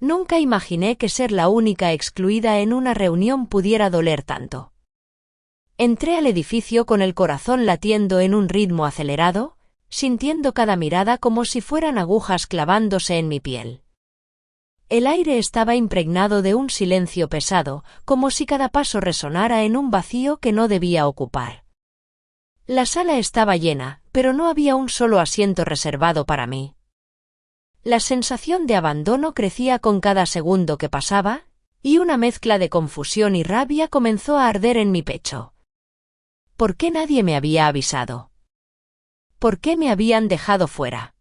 Nunca imaginé que ser la única excluida en una reunión pudiera doler tanto. Entré al edificio con el corazón latiendo en un ritmo acelerado, sintiendo cada mirada como si fueran agujas clavándose en mi piel. El aire estaba impregnado de un silencio pesado, como si cada paso resonara en un vacío que no debía ocupar. La sala estaba llena, pero no había un solo asiento reservado para mí. La sensación de abandono crecía con cada segundo que pasaba, y una mezcla de confusión y rabia comenzó a arder en mi pecho. ¿Por qué nadie me había avisado? ¿Por qué me habían dejado fuera?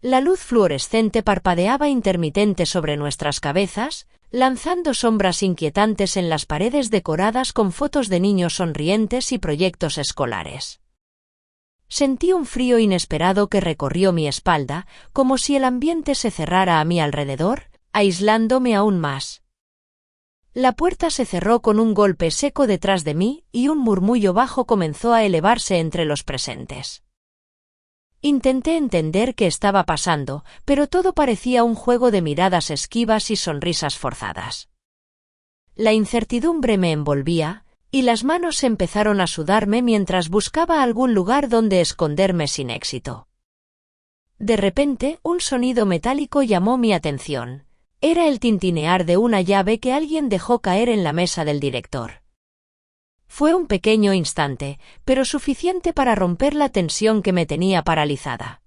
La luz fluorescente parpadeaba intermitente sobre nuestras cabezas, lanzando sombras inquietantes en las paredes decoradas con fotos de niños sonrientes y proyectos escolares. Sentí un frío inesperado que recorrió mi espalda, como si el ambiente se cerrara a mi alrededor, aislándome aún más. La puerta se cerró con un golpe seco detrás de mí y un murmullo bajo comenzó a elevarse entre los presentes. Intenté entender qué estaba pasando, pero todo parecía un juego de miradas esquivas y sonrisas forzadas. La incertidumbre me envolvía, y las manos empezaron a sudarme mientras buscaba algún lugar donde esconderme sin éxito. De repente, un sonido metálico llamó mi atención. Era el tintinear de una llave que alguien dejó caer en la mesa del director. Fue un pequeño instante, pero suficiente para romper la tensión que me tenía paralizada.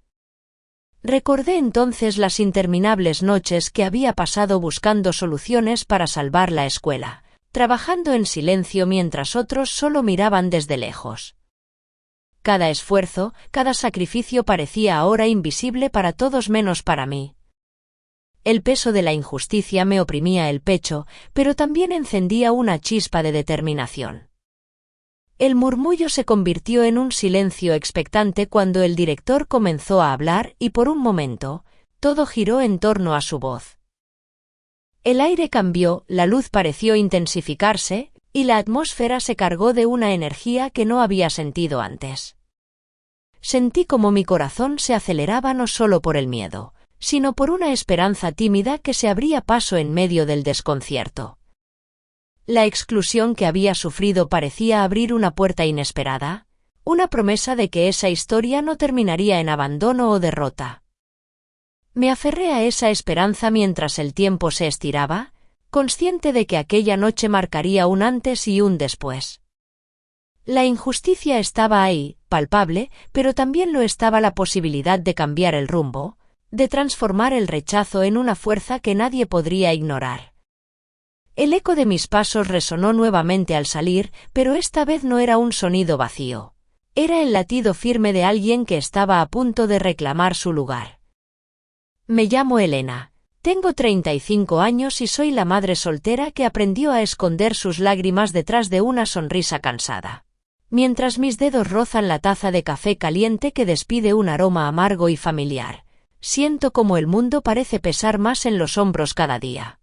Recordé entonces las interminables noches que había pasado buscando soluciones para salvar la escuela, trabajando en silencio mientras otros solo miraban desde lejos. Cada esfuerzo, cada sacrificio parecía ahora invisible para todos menos para mí. El peso de la injusticia me oprimía el pecho, pero también encendía una chispa de determinación. El murmullo se convirtió en un silencio expectante cuando el director comenzó a hablar y por un momento, todo giró en torno a su voz. El aire cambió, la luz pareció intensificarse, y la atmósfera se cargó de una energía que no había sentido antes. Sentí como mi corazón se aceleraba no solo por el miedo, sino por una esperanza tímida que se abría paso en medio del desconcierto. La exclusión que había sufrido parecía abrir una puerta inesperada, una promesa de que esa historia no terminaría en abandono o derrota. Me aferré a esa esperanza mientras el tiempo se estiraba, consciente de que aquella noche marcaría un antes y un después. La injusticia estaba ahí, palpable, pero también lo estaba la posibilidad de cambiar el rumbo, de transformar el rechazo en una fuerza que nadie podría ignorar. El eco de mis pasos resonó nuevamente al salir, pero esta vez no era un sonido vacío. Era el latido firme de alguien que estaba a punto de reclamar su lugar. Me llamo Elena. Tengo 35 años y soy la madre soltera que aprendió a esconder sus lágrimas detrás de una sonrisa cansada. Mientras mis dedos rozan la taza de café caliente que despide un aroma amargo y familiar, siento como el mundo parece pesar más en los hombros cada día.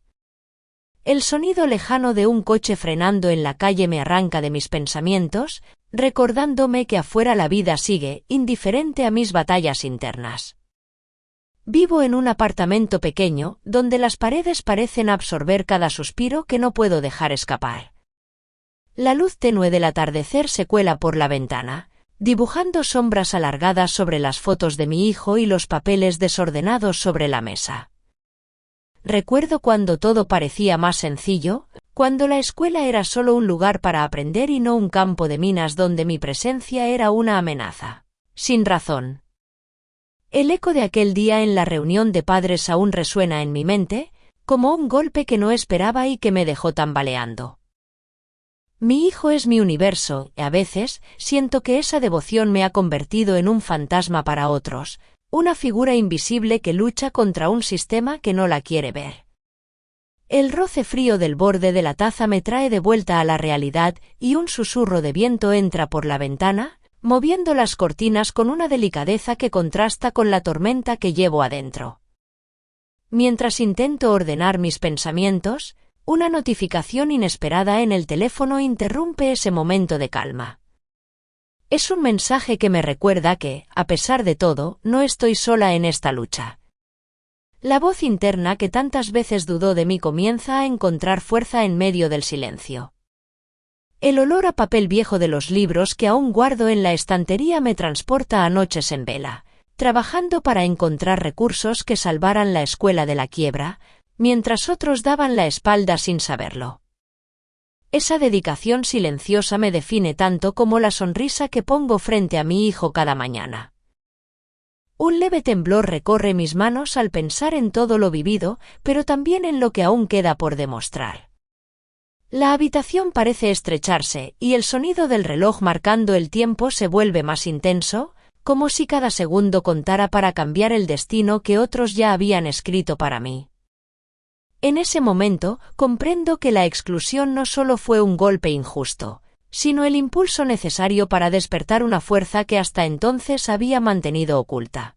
El sonido lejano de un coche frenando en la calle me arranca de mis pensamientos, recordándome que afuera la vida sigue, indiferente a mis batallas internas. Vivo en un apartamento pequeño, donde las paredes parecen absorber cada suspiro que no puedo dejar escapar. La luz tenue del atardecer se cuela por la ventana, dibujando sombras alargadas sobre las fotos de mi hijo y los papeles desordenados sobre la mesa. Recuerdo cuando todo parecía más sencillo, cuando la escuela era solo un lugar para aprender y no un campo de minas donde mi presencia era una amenaza. Sin razón. El eco de aquel día en la reunión de padres aún resuena en mi mente, como un golpe que no esperaba y que me dejó tambaleando. Mi hijo es mi universo, y a veces siento que esa devoción me ha convertido en un fantasma para otros, una figura invisible que lucha contra un sistema que no la quiere ver. El roce frío del borde de la taza me trae de vuelta a la realidad y un susurro de viento entra por la ventana, moviendo las cortinas con una delicadeza que contrasta con la tormenta que llevo adentro. Mientras intento ordenar mis pensamientos, una notificación inesperada en el teléfono interrumpe ese momento de calma. Es un mensaje que me recuerda que, a pesar de todo, no estoy sola en esta lucha. La voz interna que tantas veces dudó de mí comienza a encontrar fuerza en medio del silencio. El olor a papel viejo de los libros que aún guardo en la estantería me transporta a noches en vela, trabajando para encontrar recursos que salvaran la escuela de la quiebra, mientras otros daban la espalda sin saberlo. Esa dedicación silenciosa me define tanto como la sonrisa que pongo frente a mi hijo cada mañana. Un leve temblor recorre mis manos al pensar en todo lo vivido, pero también en lo que aún queda por demostrar. La habitación parece estrecharse, y el sonido del reloj marcando el tiempo se vuelve más intenso, como si cada segundo contara para cambiar el destino que otros ya habían escrito para mí. En ese momento, comprendo que la exclusión no solo fue un golpe injusto, sino el impulso necesario para despertar una fuerza que hasta entonces había mantenido oculta.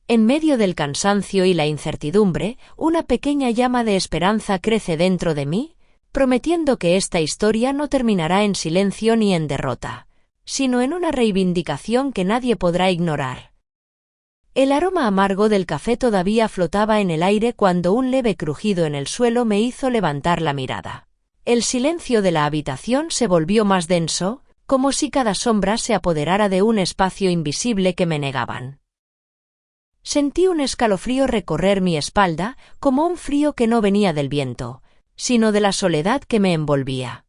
En medio del cansancio y la incertidumbre, una pequeña llama de esperanza crece dentro de mí, prometiendo que esta historia no terminará en silencio ni en derrota, sino en una reivindicación que nadie podrá ignorar. El aroma amargo del café todavía flotaba en el aire cuando un leve crujido en el suelo me hizo levantar la mirada. El silencio de la habitación se volvió más denso, como si cada sombra se apoderara de un espacio invisible que me negaban. Sentí un escalofrío recorrer mi espalda, como un frío que no venía del viento, sino de la soledad que me envolvía.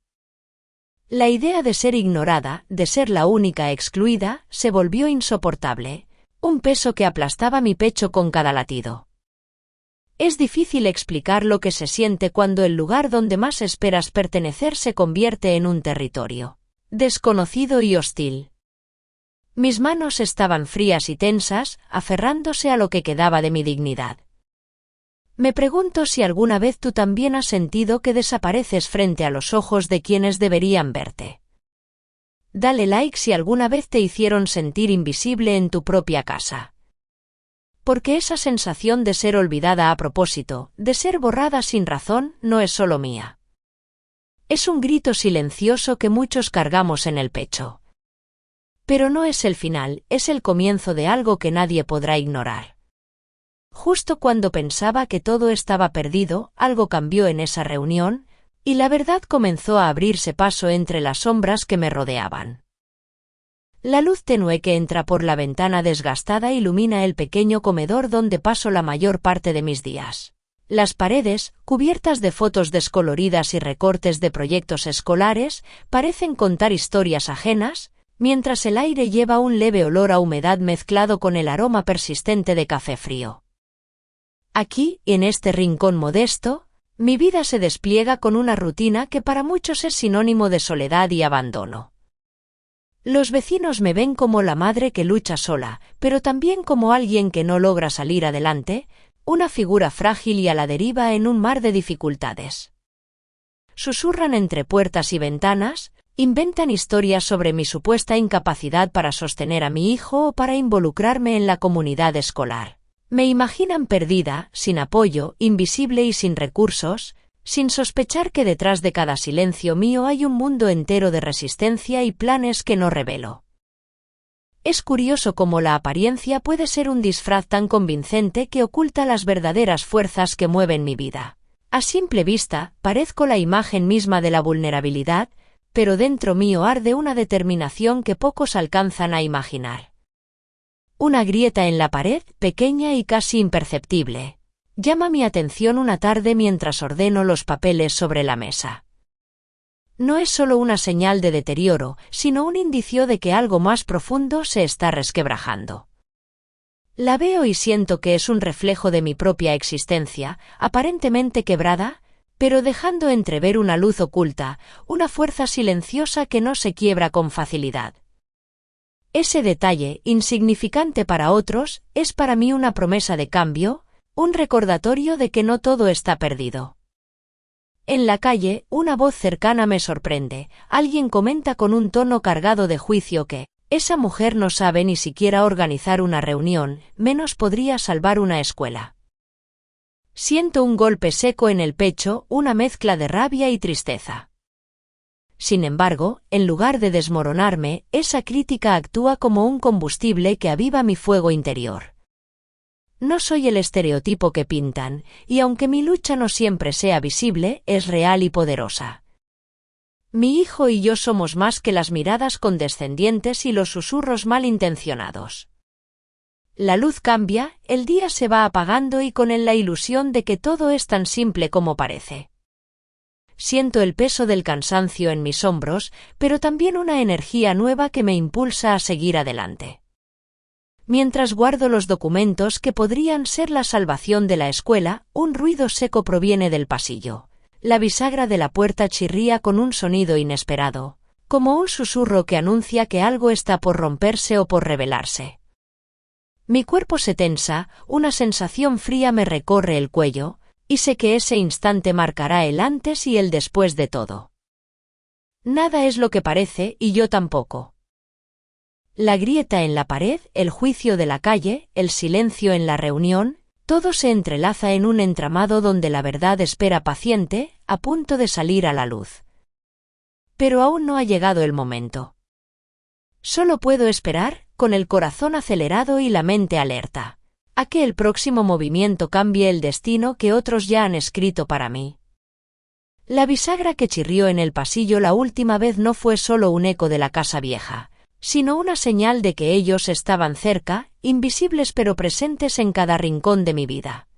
La idea de ser ignorada, de ser la única excluida, se volvió insoportable, un peso que aplastaba mi pecho con cada latido. Es difícil explicar lo que se siente cuando el lugar donde más esperas pertenecer se convierte en un territorio desconocido y hostil. Mis manos estaban frías y tensas, aferrándose a lo que quedaba de mi dignidad. Me pregunto si alguna vez tú también has sentido que desapareces frente a los ojos de quienes deberían verte. Dale like si alguna vez te hicieron sentir invisible en tu propia casa. Porque esa sensación de ser olvidada a propósito, de ser borrada sin razón, no es solo mía. Es un grito silencioso que muchos cargamos en el pecho. Pero no es el final, es el comienzo de algo que nadie podrá ignorar. Justo cuando pensaba que todo estaba perdido, algo cambió en esa reunión, y la verdad comenzó a abrirse paso entre las sombras que me rodeaban. La luz tenue que entra por la ventana desgastada ilumina el pequeño comedor donde paso la mayor parte de mis días. Las paredes, cubiertas de fotos descoloridas y recortes de proyectos escolares, parecen contar historias ajenas, mientras el aire lleva un leve olor a humedad mezclado con el aroma persistente de café frío. Aquí, en este rincón modesto, mi vida se despliega con una rutina que para muchos es sinónimo de soledad y abandono. Los vecinos me ven como la madre que lucha sola, pero también como alguien que no logra salir adelante, una figura frágil y a la deriva en un mar de dificultades. Susurran entre puertas y ventanas, inventan historias sobre mi supuesta incapacidad para sostener a mi hijo o para involucrarme en la comunidad escolar. Me imaginan perdida, sin apoyo, invisible y sin recursos, sin sospechar que detrás de cada silencio mío hay un mundo entero de resistencia y planes que no revelo. Es curioso cómo la apariencia puede ser un disfraz tan convincente que oculta las verdaderas fuerzas que mueven mi vida. A simple vista, parezco la imagen misma de la vulnerabilidad, pero dentro mío arde una determinación que pocos alcanzan a imaginar. Una grieta en la pared, pequeña y casi imperceptible, llama mi atención una tarde mientras ordeno los papeles sobre la mesa. No es solo una señal de deterioro, sino un indicio de que algo más profundo se está resquebrajando. La veo y siento que es un reflejo de mi propia existencia, aparentemente quebrada, pero dejando entrever una luz oculta, una fuerza silenciosa que no se quiebra con facilidad. Ese detalle, insignificante para otros, es para mí una promesa de cambio, un recordatorio de que no todo está perdido. En la calle, una voz cercana me sorprende, alguien comenta con un tono cargado de juicio que, esa mujer no sabe ni siquiera organizar una reunión, menos podría salvar una escuela. Siento un golpe seco en el pecho, una mezcla de rabia y tristeza. Sin embargo, en lugar de desmoronarme, esa crítica actúa como un combustible que aviva mi fuego interior. No soy el estereotipo que pintan, y aunque mi lucha no siempre sea visible, es real y poderosa. Mi hijo y yo somos más que las miradas condescendientes y los susurros malintencionados. La luz cambia, el día se va apagando y con él la ilusión de que todo es tan simple como parece. Siento el peso del cansancio en mis hombros, pero también una energía nueva que me impulsa a seguir adelante. Mientras guardo los documentos que podrían ser la salvación de la escuela, un ruido seco proviene del pasillo. La bisagra de la puerta chirría con un sonido inesperado, como un susurro que anuncia que algo está por romperse o por revelarse. Mi cuerpo se tensa, una sensación fría me recorre el cuello, y sé que ese instante marcará el antes y el después de todo. Nada es lo que parece y yo tampoco. La grieta en la pared, el juicio de la calle, el silencio en la reunión, todo se entrelaza en un entramado donde la verdad espera paciente, a punto de salir a la luz. Pero aún no ha llegado el momento. Solo puedo esperar, con el corazón acelerado y la mente alerta, a que el próximo movimiento cambie el destino que otros ya han escrito para mí. La bisagra que chirrió en el pasillo la última vez no fue solo un eco de la casa vieja, sino una señal de que ellos estaban cerca, invisibles pero presentes en cada rincón de mi vida.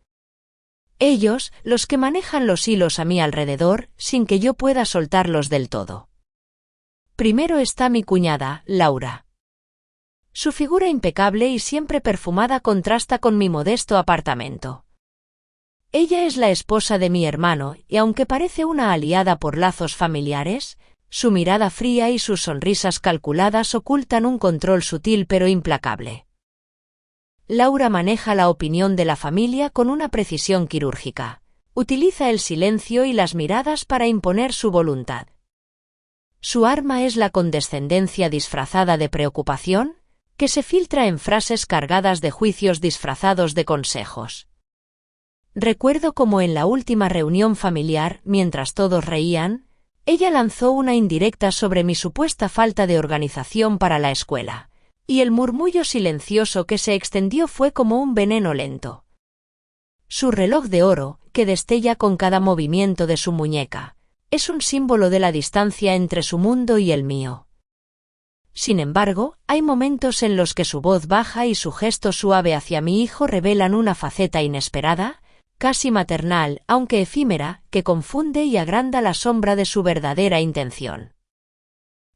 Ellos, los que manejan los hilos a mi alrededor, sin que yo pueda soltarlos del todo. Primero está mi cuñada, Laura. Su figura impecable y siempre perfumada contrasta con mi modesto apartamento. Ella es la esposa de mi hermano, y aunque parece una aliada por lazos familiares, su mirada fría y sus sonrisas calculadas ocultan un control sutil pero implacable. Laura maneja la opinión de la familia con una precisión quirúrgica. Utiliza el silencio y las miradas para imponer su voluntad. Su arma es la condescendencia disfrazada de preocupación, que se filtra en frases cargadas de juicios disfrazados de consejos. Recuerdo cómo en la última reunión familiar, mientras todos reían, ella lanzó una indirecta sobre mi supuesta falta de organización para la escuela, y el murmullo silencioso que se extendió fue como un veneno lento. Su reloj de oro, que destella con cada movimiento de su muñeca, es un símbolo de la distancia entre su mundo y el mío. Sin embargo, hay momentos en los que su voz baja y su gesto suave hacia mi hijo revelan una faceta inesperada, casi maternal, aunque efímera, que confunde y agranda la sombra de su verdadera intención.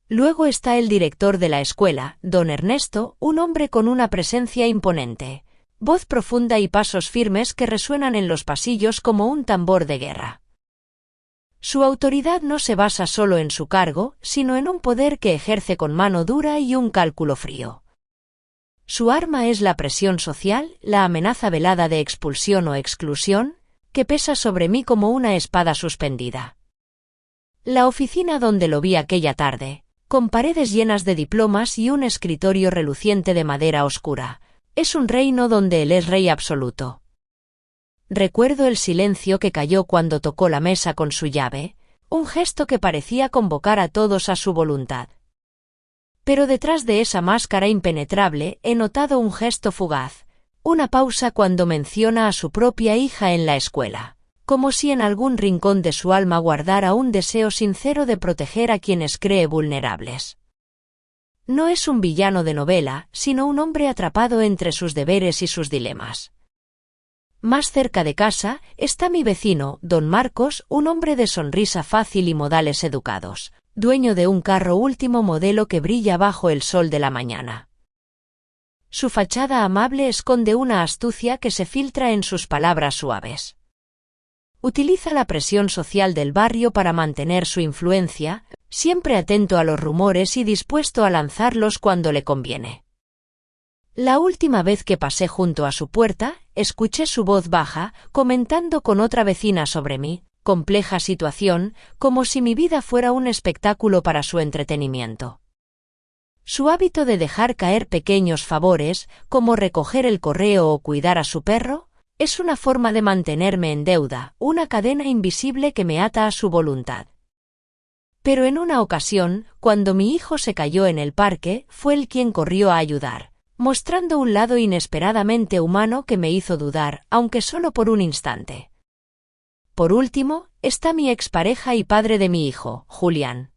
Luego está el director de la escuela, don Ernesto, un hombre con una presencia imponente, voz profunda y pasos firmes que resuenan en los pasillos como un tambor de guerra. Su autoridad no se basa solo en su cargo, sino en un poder que ejerce con mano dura y un cálculo frío. Su arma es la presión social, la amenaza velada de expulsión o exclusión, que pesa sobre mí como una espada suspendida. La oficina donde lo vi aquella tarde, con paredes llenas de diplomas y un escritorio reluciente de madera oscura, es un reino donde él es rey absoluto. Recuerdo el silencio que cayó cuando tocó la mesa con su llave, un gesto que parecía convocar a todos a su voluntad. Pero detrás de esa máscara impenetrable he notado un gesto fugaz, una pausa cuando menciona a su propia hija en la escuela, como si en algún rincón de su alma guardara un deseo sincero de proteger a quienes cree vulnerables. No es un villano de novela, sino un hombre atrapado entre sus deberes y sus dilemas. Más cerca de casa está mi vecino, don Marcos, un hombre de sonrisa fácil y modales educados, dueño de un carro último modelo que brilla bajo el sol de la mañana. Su fachada amable esconde una astucia que se filtra en sus palabras suaves. Utiliza la presión social del barrio para mantener su influencia, siempre atento a los rumores y dispuesto a lanzarlos cuando le conviene. La última vez que pasé junto a su puerta, escuché su voz baja, comentando con otra vecina sobre mi compleja situación, como si mi vida fuera un espectáculo para su entretenimiento. Su hábito de dejar caer pequeños favores, como recoger el correo o cuidar a su perro, es una forma de mantenerme en deuda, una cadena invisible que me ata a su voluntad. Pero en una ocasión, cuando mi hijo se cayó en el parque, fue él quien corrió a ayudar, mostrando un lado inesperadamente humano que me hizo dudar, aunque solo por un instante. Por último, está mi expareja y padre de mi hijo, Julián.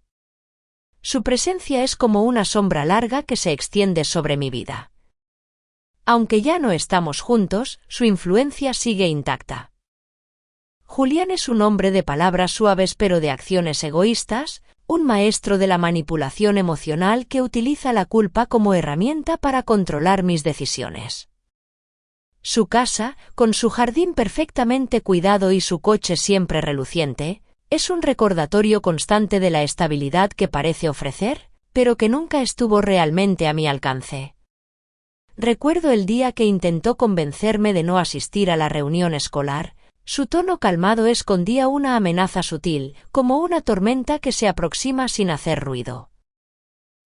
Su presencia es como una sombra larga que se extiende sobre mi vida. Aunque ya no estamos juntos, su influencia sigue intacta. Julián es un hombre de palabras suaves pero de acciones egoístas, un maestro de la manipulación emocional que utiliza la culpa como herramienta para controlar mis decisiones. Su casa, con su jardín perfectamente cuidado y su coche siempre reluciente, es un recordatorio constante de la estabilidad que parece ofrecer, pero que nunca estuvo realmente a mi alcance. Recuerdo el día que intentó convencerme de no asistir a la reunión escolar. Su tono calmado escondía una amenaza sutil, como una tormenta que se aproxima sin hacer ruido.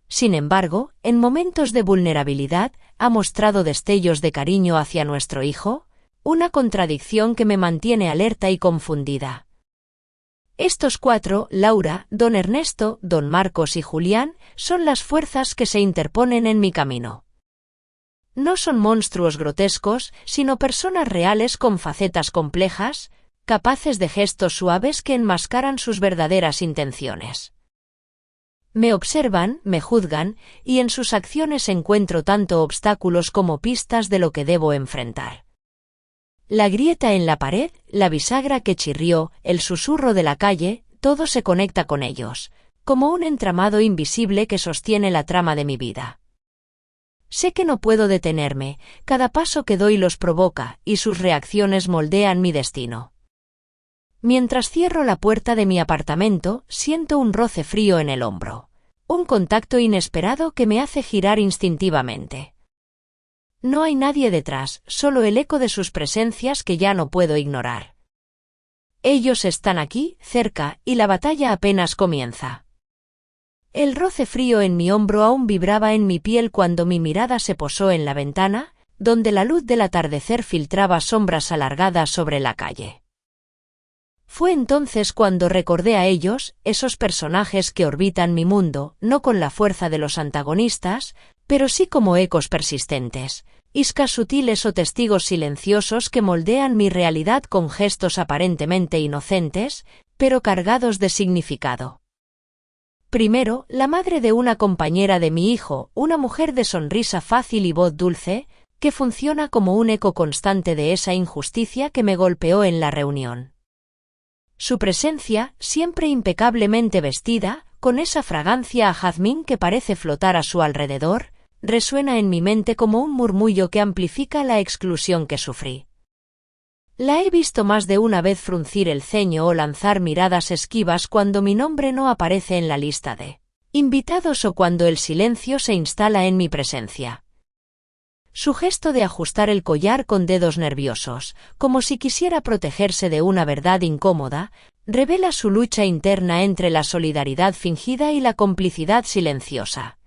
Sin embargo, en momentos de vulnerabilidad, ha mostrado destellos de cariño hacia nuestro hijo, una contradicción que me mantiene alerta y confundida. Estos cuatro, Laura, don Ernesto, don Marcos y Julián, son las fuerzas que se interponen en mi camino. No son monstruos grotescos, sino personas reales con facetas complejas, capaces de gestos suaves que enmascaran sus verdaderas intenciones. Me observan, me juzgan, y en sus acciones encuentro tanto obstáculos como pistas de lo que debo enfrentar. La grieta en la pared, la bisagra que chirrió, el susurro de la calle, todo se conecta con ellos, como un entramado invisible que sostiene la trama de mi vida. Sé que no puedo detenerme, cada paso que doy los provoca, y sus reacciones moldean mi destino. Mientras cierro la puerta de mi apartamento, siento un roce frío en el hombro, un contacto inesperado que me hace girar instintivamente. No hay nadie detrás, solo el eco de sus presencias que ya no puedo ignorar. Ellos están aquí, cerca, y la batalla apenas comienza. El roce frío en mi hombro aún vibraba en mi piel cuando mi mirada se posó en la ventana, donde la luz del atardecer filtraba sombras alargadas sobre la calle. Fue entonces cuando recordé a ellos, esos personajes que orbitan mi mundo, no con la fuerza de los antagonistas, pero sí como ecos persistentes, iscas sutiles o testigos silenciosos que moldean mi realidad con gestos aparentemente inocentes, pero cargados de significado. Primero, la madre de una compañera de mi hijo, una mujer de sonrisa fácil y voz dulce, que funciona como un eco constante de esa injusticia que me golpeó en la reunión. Su presencia, siempre impecablemente vestida, con esa fragancia a jazmín que parece flotar a su alrededor, resuena en mi mente como un murmullo que amplifica la exclusión que sufrí. La he visto más de una vez fruncir el ceño o lanzar miradas esquivas cuando mi nombre no aparece en la lista de invitados o cuando el silencio se instala en mi presencia. Su gesto de ajustar el collar con dedos nerviosos, como si quisiera protegerse de una verdad incómoda, revela su lucha interna entre la solidaridad fingida y la complicidad silenciosa.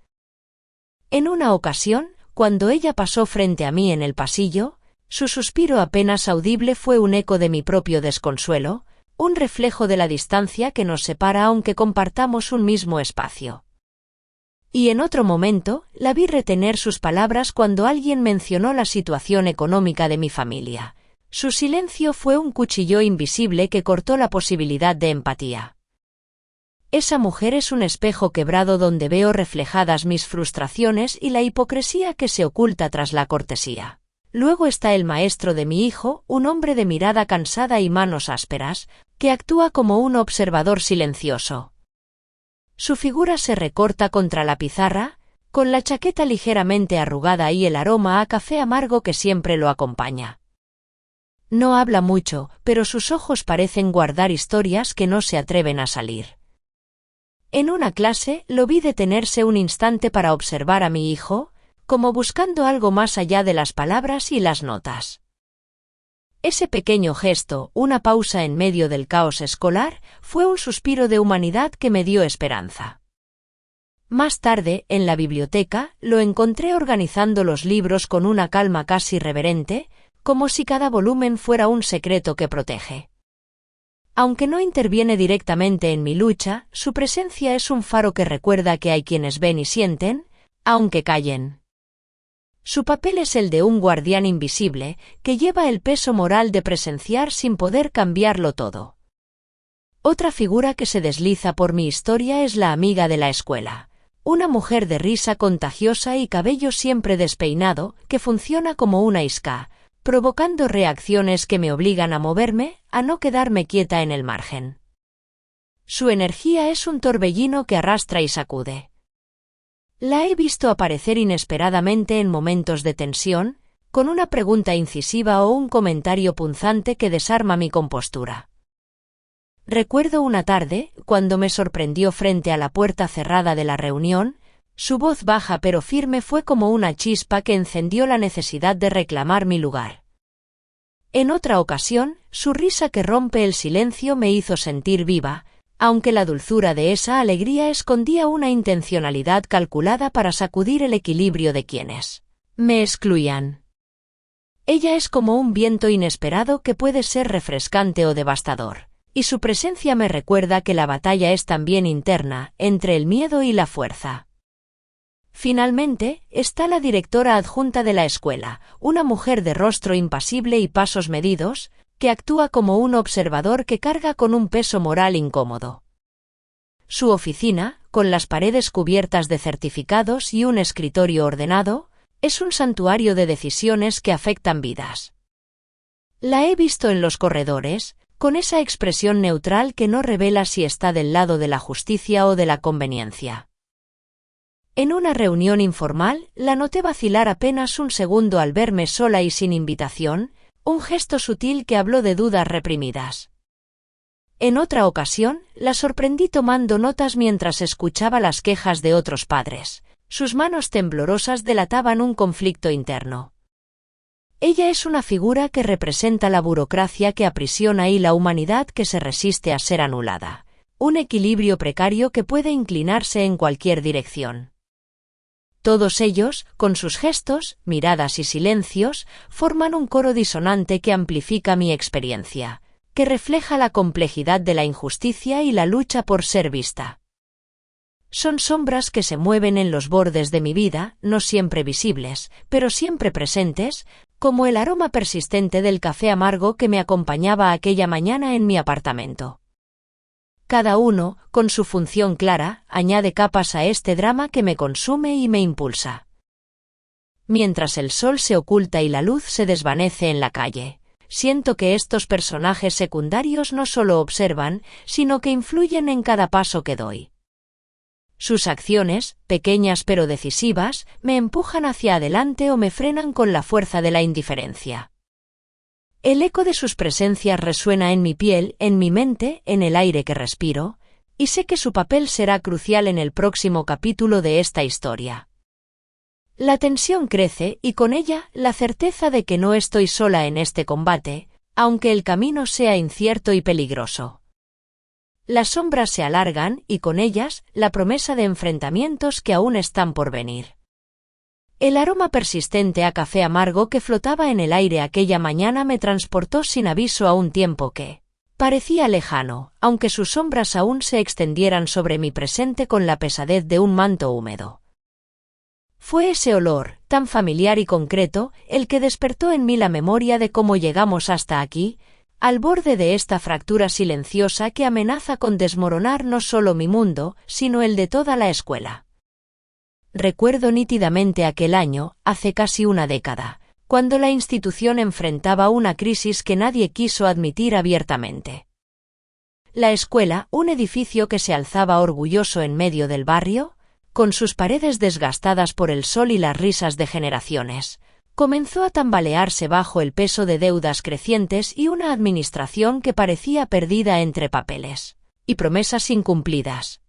En una ocasión, cuando ella pasó frente a mí en el pasillo, su suspiro apenas audible fue un eco de mi propio desconsuelo, un reflejo de la distancia que nos separa aunque compartamos un mismo espacio. Y en otro momento, la vi retener sus palabras cuando alguien mencionó la situación económica de mi familia. Su silencio fue un cuchillo invisible que cortó la posibilidad de empatía. Esa mujer es un espejo quebrado donde veo reflejadas mis frustraciones y la hipocresía que se oculta tras la cortesía. Luego está el maestro de mi hijo, un hombre de mirada cansada y manos ásperas, que actúa como un observador silencioso. Su figura se recorta contra la pizarra, con la chaqueta ligeramente arrugada y el aroma a café amargo que siempre lo acompaña. No habla mucho, pero sus ojos parecen guardar historias que no se atreven a salir. En una clase, lo vi detenerse un instante para observar a mi hijo, como buscando algo más allá de las palabras y las notas. Ese pequeño gesto, una pausa en medio del caos escolar, fue un suspiro de humanidad que me dio esperanza. Más tarde, en la biblioteca, lo encontré organizando los libros con una calma casi reverente, como si cada volumen fuera un secreto que protege. Aunque no interviene directamente en mi lucha, su presencia es un faro que recuerda que hay quienes ven y sienten, aunque callen. Su papel es el de un guardián invisible, que lleva el peso moral de presenciar sin poder cambiarlo todo. Otra figura que se desliza por mi historia es la amiga de la escuela. Una mujer de risa contagiosa y cabello siempre despeinado, que funciona como una isca, provocando reacciones que me obligan a moverme, a no quedarme quieta en el margen. Su energía es un torbellino que arrastra y sacude. La he visto aparecer inesperadamente en momentos de tensión, con una pregunta incisiva o un comentario punzante que desarma mi compostura. Recuerdo una tarde, cuando me sorprendió frente a la puerta cerrada de la reunión, su voz baja pero firme fue como una chispa que encendió la necesidad de reclamar mi lugar. En otra ocasión, su risa que rompe el silencio me hizo sentir viva, aunque la dulzura de esa alegría escondía una intencionalidad calculada para sacudir el equilibrio de quienes me excluían. Ella es como un viento inesperado que puede ser refrescante o devastador, y su presencia me recuerda que la batalla es también interna, entre el miedo y la fuerza. Finalmente, está la directora adjunta de la escuela, una mujer de rostro impasible y pasos medidos, que actúa como un observador que carga con un peso moral incómodo. Su oficina, con las paredes cubiertas de certificados y un escritorio ordenado, es un santuario de decisiones que afectan vidas. La he visto en los corredores, con esa expresión neutral que no revela si está del lado de la justicia o de la conveniencia. En una reunión informal, la noté vacilar apenas un segundo al verme sola y sin invitación, un gesto sutil que habló de dudas reprimidas. En otra ocasión, la sorprendí tomando notas mientras escuchaba las quejas de otros padres. Sus manos temblorosas delataban un conflicto interno. Ella es una figura que representa la burocracia que aprisiona y la humanidad que se resiste a ser anulada. Un equilibrio precario que puede inclinarse en cualquier dirección. Todos ellos, con sus gestos, miradas y silencios, forman un coro disonante que amplifica mi experiencia, que refleja la complejidad de la injusticia y la lucha por ser vista. Son sombras que se mueven en los bordes de mi vida, no siempre visibles, pero siempre presentes, como el aroma persistente del café amargo que me acompañaba aquella mañana en mi apartamento. Cada uno, con su función clara, añade capas a este drama que me consume y me impulsa. Mientras el sol se oculta y la luz se desvanece en la calle, siento que estos personajes secundarios no solo observan, sino que influyen en cada paso que doy. Sus acciones, pequeñas pero decisivas, me empujan hacia adelante o me frenan con la fuerza de la indiferencia. El eco de sus presencias resuena en mi piel, en mi mente, en el aire que respiro, y sé que su papel será crucial en el próximo capítulo de esta historia. La tensión crece y con ella la certeza de que no estoy sola en este combate, aunque el camino sea incierto y peligroso. Las sombras se alargan y con ellas la promesa de enfrentamientos que aún están por venir. El aroma persistente a café amargo que flotaba en el aire aquella mañana me transportó sin aviso a un tiempo que parecía lejano, aunque sus sombras aún se extendieran sobre mi presente con la pesadez de un manto húmedo. Fue ese olor, tan familiar y concreto, el que despertó en mí la memoria de cómo llegamos hasta aquí, al borde de esta fractura silenciosa que amenaza con desmoronar no solo mi mundo, sino el de toda la escuela. Recuerdo nítidamente aquel año, hace casi una década, cuando la institución enfrentaba una crisis que nadie quiso admitir abiertamente. La escuela, un edificio que se alzaba orgulloso en medio del barrio, con sus paredes desgastadas por el sol y las risas de generaciones, comenzó a tambalearse bajo el peso de deudas crecientes y una administración que parecía perdida entre papeles y promesas incumplidas.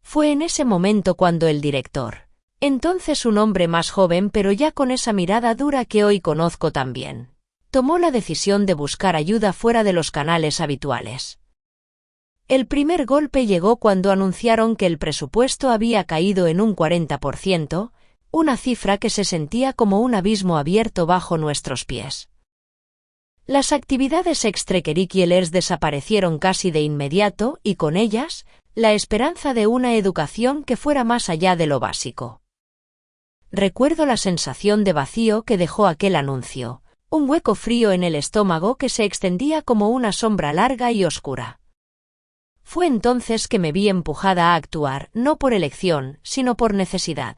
Fue en ese momento cuando el director, entonces un hombre más joven pero ya con esa mirada dura que hoy conozco tan bien, tomó la decisión de buscar ayuda fuera de los canales habituales. El primer golpe llegó cuando anunciaron que el presupuesto había caído en un 40%, una cifra que se sentía como un abismo abierto bajo nuestros pies. Las actividades extracurriculares desaparecieron casi de inmediato y con ellas, la esperanza de una educación que fuera más allá de lo básico. Recuerdo la sensación de vacío que dejó aquel anuncio, un hueco frío en el estómago que se extendía como una sombra larga y oscura. Fue entonces que me vi empujada a actuar, no por elección, sino por necesidad.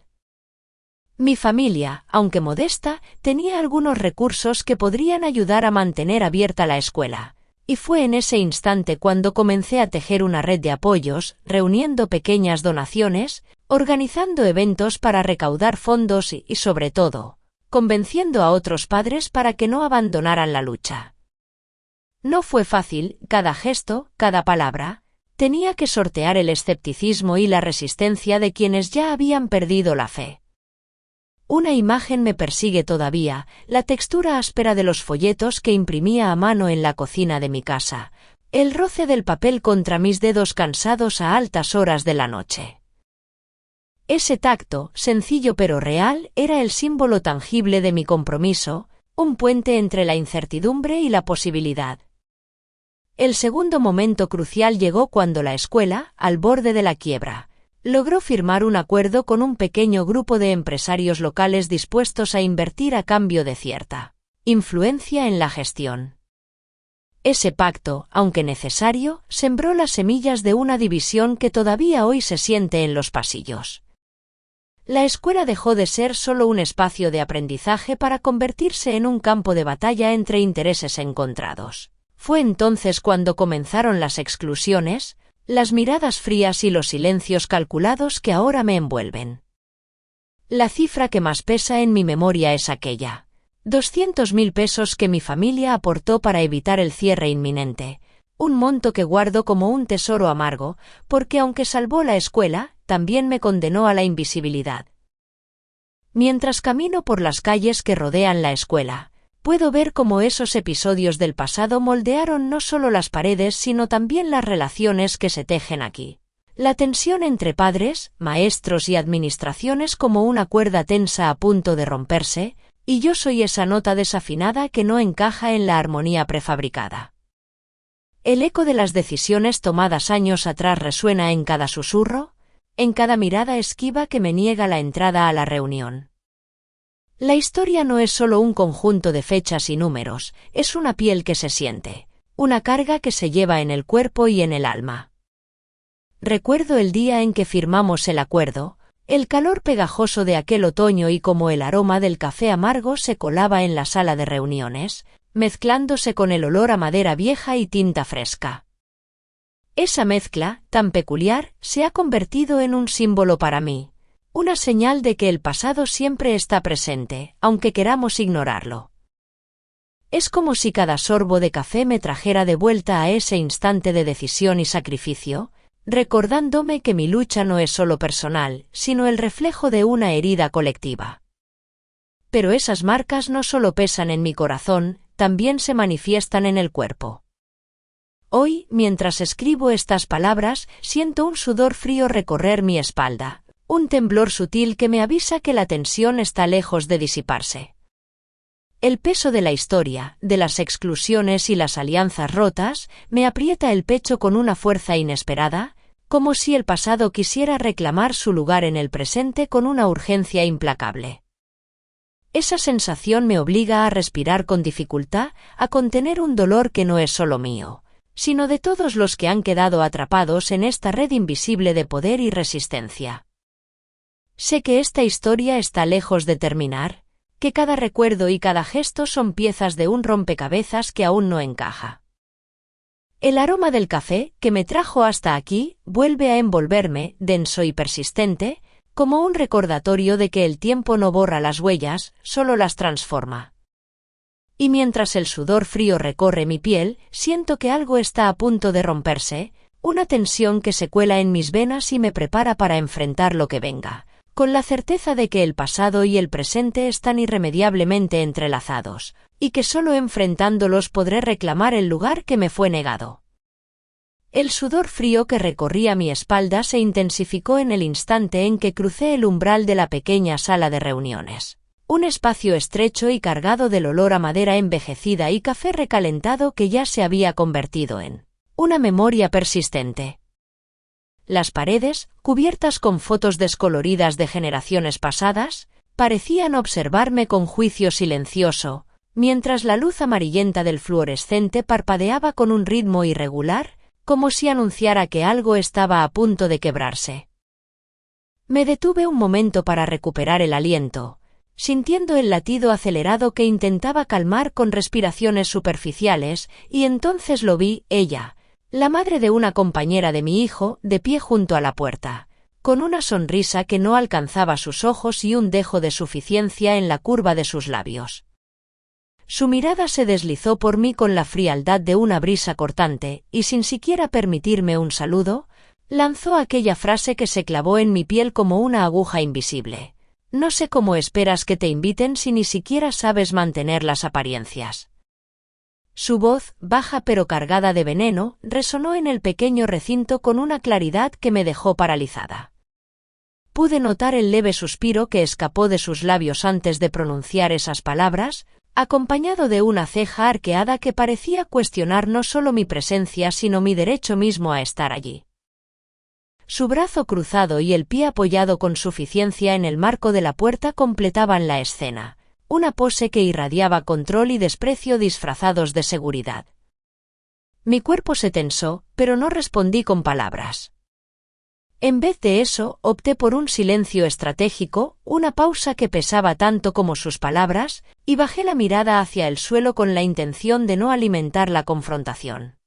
Mi familia, aunque modesta, tenía algunos recursos que podrían ayudar a mantener abierta la escuela, y fue en ese instante cuando comencé a tejer una red de apoyos, reuniendo pequeñas donaciones, organizando eventos para recaudar fondos y, sobre todo, convenciendo a otros padres para que no abandonaran la lucha. No fue fácil, cada gesto, cada palabra, tenía que sortear el escepticismo y la resistencia de quienes ya habían perdido la fe. Una imagen me persigue todavía, la textura áspera de los folletos que imprimía a mano en la cocina de mi casa, el roce del papel contra mis dedos cansados a altas horas de la noche. Ese tacto, sencillo pero real, era el símbolo tangible de mi compromiso, un puente entre la incertidumbre y la posibilidad. El segundo momento crucial llegó cuando la escuela, al borde de la quiebra, logró firmar un acuerdo con un pequeño grupo de empresarios locales dispuestos a invertir a cambio de cierta influencia en la gestión. Ese pacto, aunque necesario, sembró las semillas de una división que todavía hoy se siente en los pasillos. La escuela dejó de ser solo un espacio de aprendizaje para convertirse en un campo de batalla entre intereses encontrados. Fue entonces cuando comenzaron las exclusiones, las miradas frías y los silencios calculados que ahora me envuelven. La cifra que más pesa en mi memoria es aquella: 200.000 pesos que mi familia aportó para evitar el cierre inminente, un monto que guardo como un tesoro amargo, porque aunque salvó la escuela, también me condenó a la invisibilidad. Mientras camino por las calles que rodean la escuela, puedo ver cómo esos episodios del pasado moldearon no solo las paredes sino también las relaciones que se tejen aquí. La tensión entre padres, maestros y administraciones como una cuerda tensa a punto de romperse, y yo soy esa nota desafinada que no encaja en la armonía prefabricada. El eco de las decisiones tomadas años atrás resuena en cada susurro, en cada mirada esquiva que me niega la entrada a la reunión. La historia no es solo un conjunto de fechas y números, es una piel que se siente, una carga que se lleva en el cuerpo y en el alma. Recuerdo el día en que firmamos el acuerdo, el calor pegajoso de aquel otoño y como el aroma del café amargo se colaba en la sala de reuniones, mezclándose con el olor a madera vieja y tinta fresca. Esa mezcla, tan peculiar, se ha convertido en un símbolo para mí. Una señal de que el pasado siempre está presente, aunque queramos ignorarlo. Es como si cada sorbo de café me trajera de vuelta a ese instante de decisión y sacrificio, recordándome que mi lucha no es solo personal, sino el reflejo de una herida colectiva. Pero esas marcas no solo pesan en mi corazón, también se manifiestan en el cuerpo. Hoy, mientras escribo estas palabras, siento un sudor frío recorrer mi espalda. Un temblor sutil que me avisa que la tensión está lejos de disiparse. El peso de la historia, de las exclusiones y las alianzas rotas, me aprieta el pecho con una fuerza inesperada, como si el pasado quisiera reclamar su lugar en el presente con una urgencia implacable. Esa sensación me obliga a respirar con dificultad, a contener un dolor que no es solo mío, sino de todos los que han quedado atrapados en esta red invisible de poder y resistencia. Sé que esta historia está lejos de terminar, que cada recuerdo y cada gesto son piezas de un rompecabezas que aún no encaja. El aroma del café, que me trajo hasta aquí, vuelve a envolverme, denso y persistente, como un recordatorio de que el tiempo no borra las huellas, solo las transforma. Y mientras el sudor frío recorre mi piel, siento que algo está a punto de romperse, una tensión que se cuela en mis venas y me prepara para enfrentar lo que venga, con la certeza de que el pasado y el presente están irremediablemente entrelazados, y que solo enfrentándolos podré reclamar el lugar que me fue negado. El sudor frío que recorría mi espalda se intensificó en el instante en que crucé el umbral de la pequeña sala de reuniones. Un espacio estrecho y cargado del olor a madera envejecida y café recalentado que ya se había convertido en una memoria persistente. Las paredes, cubiertas con fotos descoloridas de generaciones pasadas, parecían observarme con juicio silencioso, mientras la luz amarillenta del fluorescente parpadeaba con un ritmo irregular, como si anunciara que algo estaba a punto de quebrarse. Me detuve un momento para recuperar el aliento, sintiendo el latido acelerado que intentaba calmar con respiraciones superficiales, y entonces lo vi, ella, la madre de una compañera de mi hijo, de pie junto a la puerta, con una sonrisa que no alcanzaba sus ojos y un dejo de suficiencia en la curva de sus labios. Su mirada se deslizó por mí con la frialdad de una brisa cortante, y sin siquiera permitirme un saludo, lanzó aquella frase que se clavó en mi piel como una aguja invisible. No sé cómo esperas que te inviten si ni siquiera sabes mantener las apariencias. Su voz, baja pero cargada de veneno, resonó en el pequeño recinto con una claridad que me dejó paralizada. Pude notar el leve suspiro que escapó de sus labios antes de pronunciar esas palabras, acompañado de una ceja arqueada que parecía cuestionar no solo mi presencia sino mi derecho mismo a estar allí. Su brazo cruzado y el pie apoyado con suficiencia en el marco de la puerta completaban la escena, una pose que irradiaba control y desprecio disfrazados de seguridad. Mi cuerpo se tensó, pero no respondí con palabras. En vez de eso, opté por un silencio estratégico, una pausa que pesaba tanto como sus palabras, y bajé la mirada hacia el suelo con la intención de no alimentar la confrontación.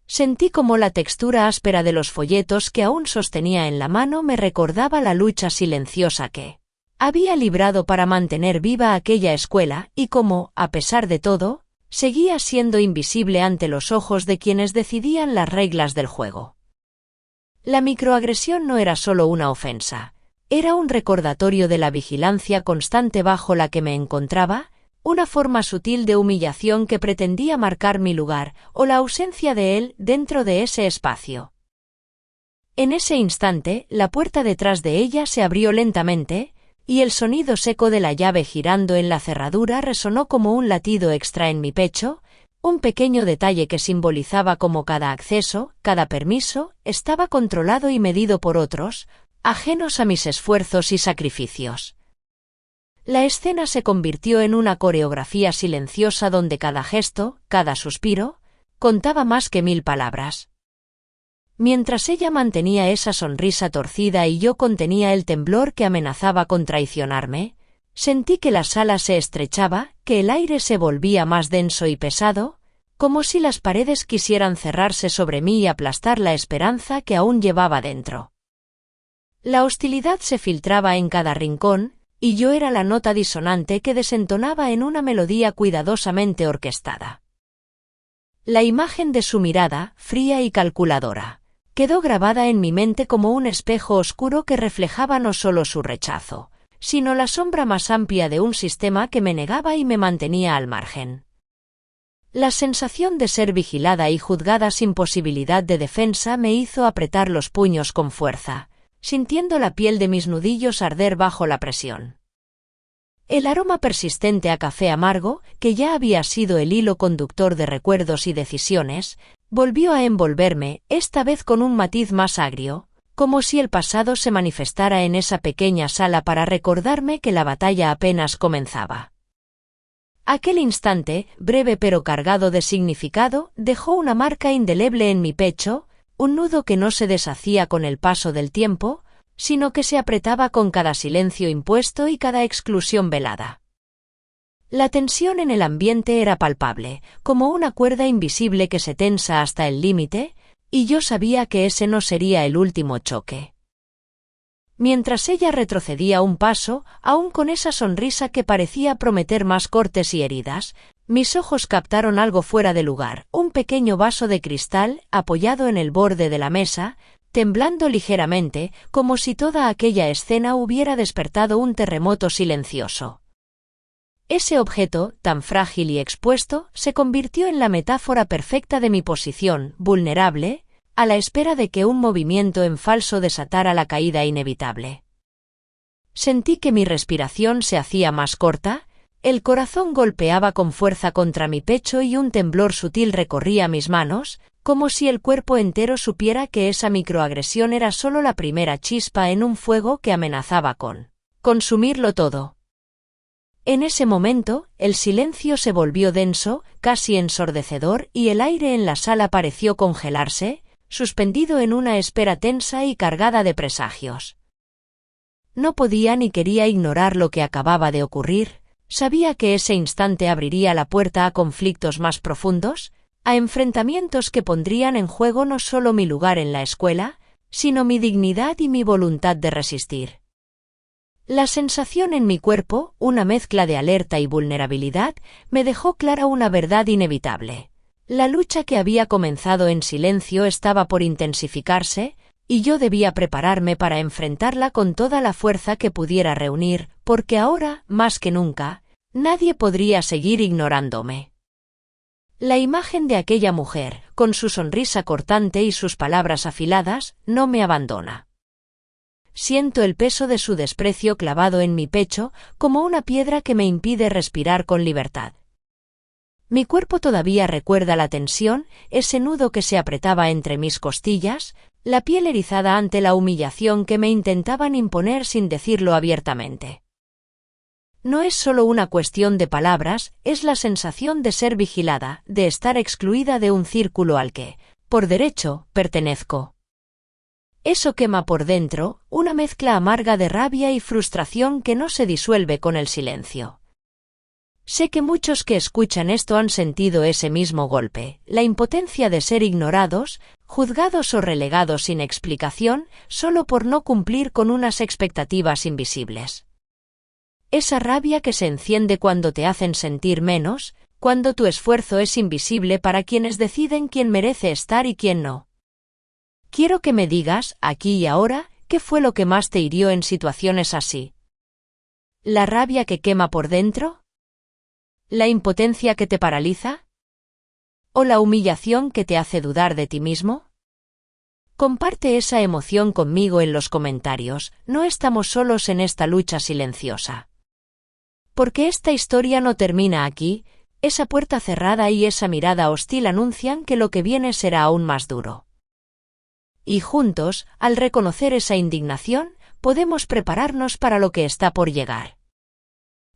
Sentí como la textura áspera de los folletos que aún sostenía en la mano me recordaba la lucha silenciosa que había librado para mantener viva aquella escuela y cómo, a pesar de todo, seguía siendo invisible ante los ojos de quienes decidían las reglas del juego. La microagresión no era solo una ofensa, era un recordatorio de la vigilancia constante bajo la que me encontraba, una forma sutil de humillación que pretendía marcar mi lugar, o la ausencia de él dentro de ese espacio. En ese instante, la puerta detrás de ella se abrió lentamente, y el sonido seco de la llave girando en la cerradura resonó como un latido extra en mi pecho, un pequeño detalle que simbolizaba cómo cada acceso, cada permiso, estaba controlado y medido por otros, ajenos a mis esfuerzos y sacrificios. La escena se convirtió en una coreografía silenciosa donde cada gesto, cada suspiro, contaba más que 1000 palabras. Mientras ella mantenía esa sonrisa torcida y yo contenía el temblor que amenazaba con traicionarme, sentí que la sala se estrechaba, que el aire se volvía más denso y pesado, como si las paredes quisieran cerrarse sobre mí y aplastar la esperanza que aún llevaba dentro. La hostilidad se filtraba en cada rincón, y yo era la nota disonante que desentonaba en una melodía cuidadosamente orquestada. La imagen de su mirada, fría y calculadora, quedó grabada en mi mente como un espejo oscuro que reflejaba no solo su rechazo, sino la sombra más amplia de un sistema que me negaba y me mantenía al margen. La sensación de ser vigilada y juzgada sin posibilidad de defensa me hizo apretar los puños con fuerza, sintiendo la piel de mis nudillos arder bajo la presión. El aroma persistente a café amargo, que ya había sido el hilo conductor de recuerdos y decisiones, volvió a envolverme, esta vez con un matiz más agrio, como si el pasado se manifestara en esa pequeña sala para recordarme que la batalla apenas comenzaba. Aquel instante, breve pero cargado de significado, dejó una marca indeleble en mi pecho, un nudo que no se deshacía con el paso del tiempo, sino que se apretaba con cada silencio impuesto y cada exclusión velada. La tensión en el ambiente era palpable, como una cuerda invisible que se tensa hasta el límite, y yo sabía que ese no sería el último choque. Mientras ella retrocedía un paso, aún con esa sonrisa que parecía prometer más cortes y heridas, mis ojos captaron algo fuera de lugar, un pequeño vaso de cristal, apoyado en el borde de la mesa, temblando ligeramente, como si toda aquella escena hubiera despertado un terremoto silencioso. Ese objeto, tan frágil y expuesto, se convirtió en la metáfora perfecta de mi posición, vulnerable, a la espera de que un movimiento en falso desatara la caída inevitable. Sentí que mi respiración se hacía más corta, el corazón golpeaba con fuerza contra mi pecho y un temblor sutil recorría mis manos, como si el cuerpo entero supiera que esa microagresión era solo la primera chispa en un fuego que amenazaba con consumirlo todo. En ese momento, el silencio se volvió denso, casi ensordecedor, y el aire en la sala pareció congelarse, suspendido en una espera tensa y cargada de presagios. No podía ni quería ignorar lo que acababa de ocurrir. Sabía que ese instante abriría la puerta a conflictos más profundos, a enfrentamientos que pondrían en juego no solo mi lugar en la escuela, sino mi dignidad y mi voluntad de resistir. La sensación en mi cuerpo, una mezcla de alerta y vulnerabilidad, me dejó clara una verdad inevitable. La lucha que había comenzado en silencio estaba por intensificarse, y yo debía prepararme para enfrentarla con toda la fuerza que pudiera reunir, porque ahora, más que nunca, nadie podría seguir ignorándome. La imagen de aquella mujer, con su sonrisa cortante y sus palabras afiladas, no me abandona. Siento el peso de su desprecio clavado en mi pecho, como una piedra que me impide respirar con libertad. Mi cuerpo todavía recuerda la tensión, ese nudo que se apretaba entre mis costillas, la piel erizada ante la humillación que me intentaban imponer sin decirlo abiertamente. No es solo una cuestión de palabras, es la sensación de ser vigilada, de estar excluida de un círculo al que, por derecho, pertenezco. Eso quema por dentro, una mezcla amarga de rabia y frustración que no se disuelve con el silencio. Sé que muchos que escuchan esto han sentido ese mismo golpe, la impotencia de ser ignorados, juzgados o relegados sin explicación, solo por no cumplir con unas expectativas invisibles. Esa rabia que se enciende cuando te hacen sentir menos, cuando tu esfuerzo es invisible para quienes deciden quién merece estar y quién no. Quiero que me digas, aquí y ahora, ¿qué fue lo que más te hirió en situaciones así? ¿La rabia que quema por dentro? ¿La impotencia que te paraliza? ¿O la humillación que te hace dudar de ti mismo? Comparte esa emoción conmigo en los comentarios, no estamos solos en esta lucha silenciosa. Porque esta historia no termina aquí, esa puerta cerrada y esa mirada hostil anuncian que lo que viene será aún más duro. Y juntos, al reconocer esa indignación, podemos prepararnos para lo que está por llegar.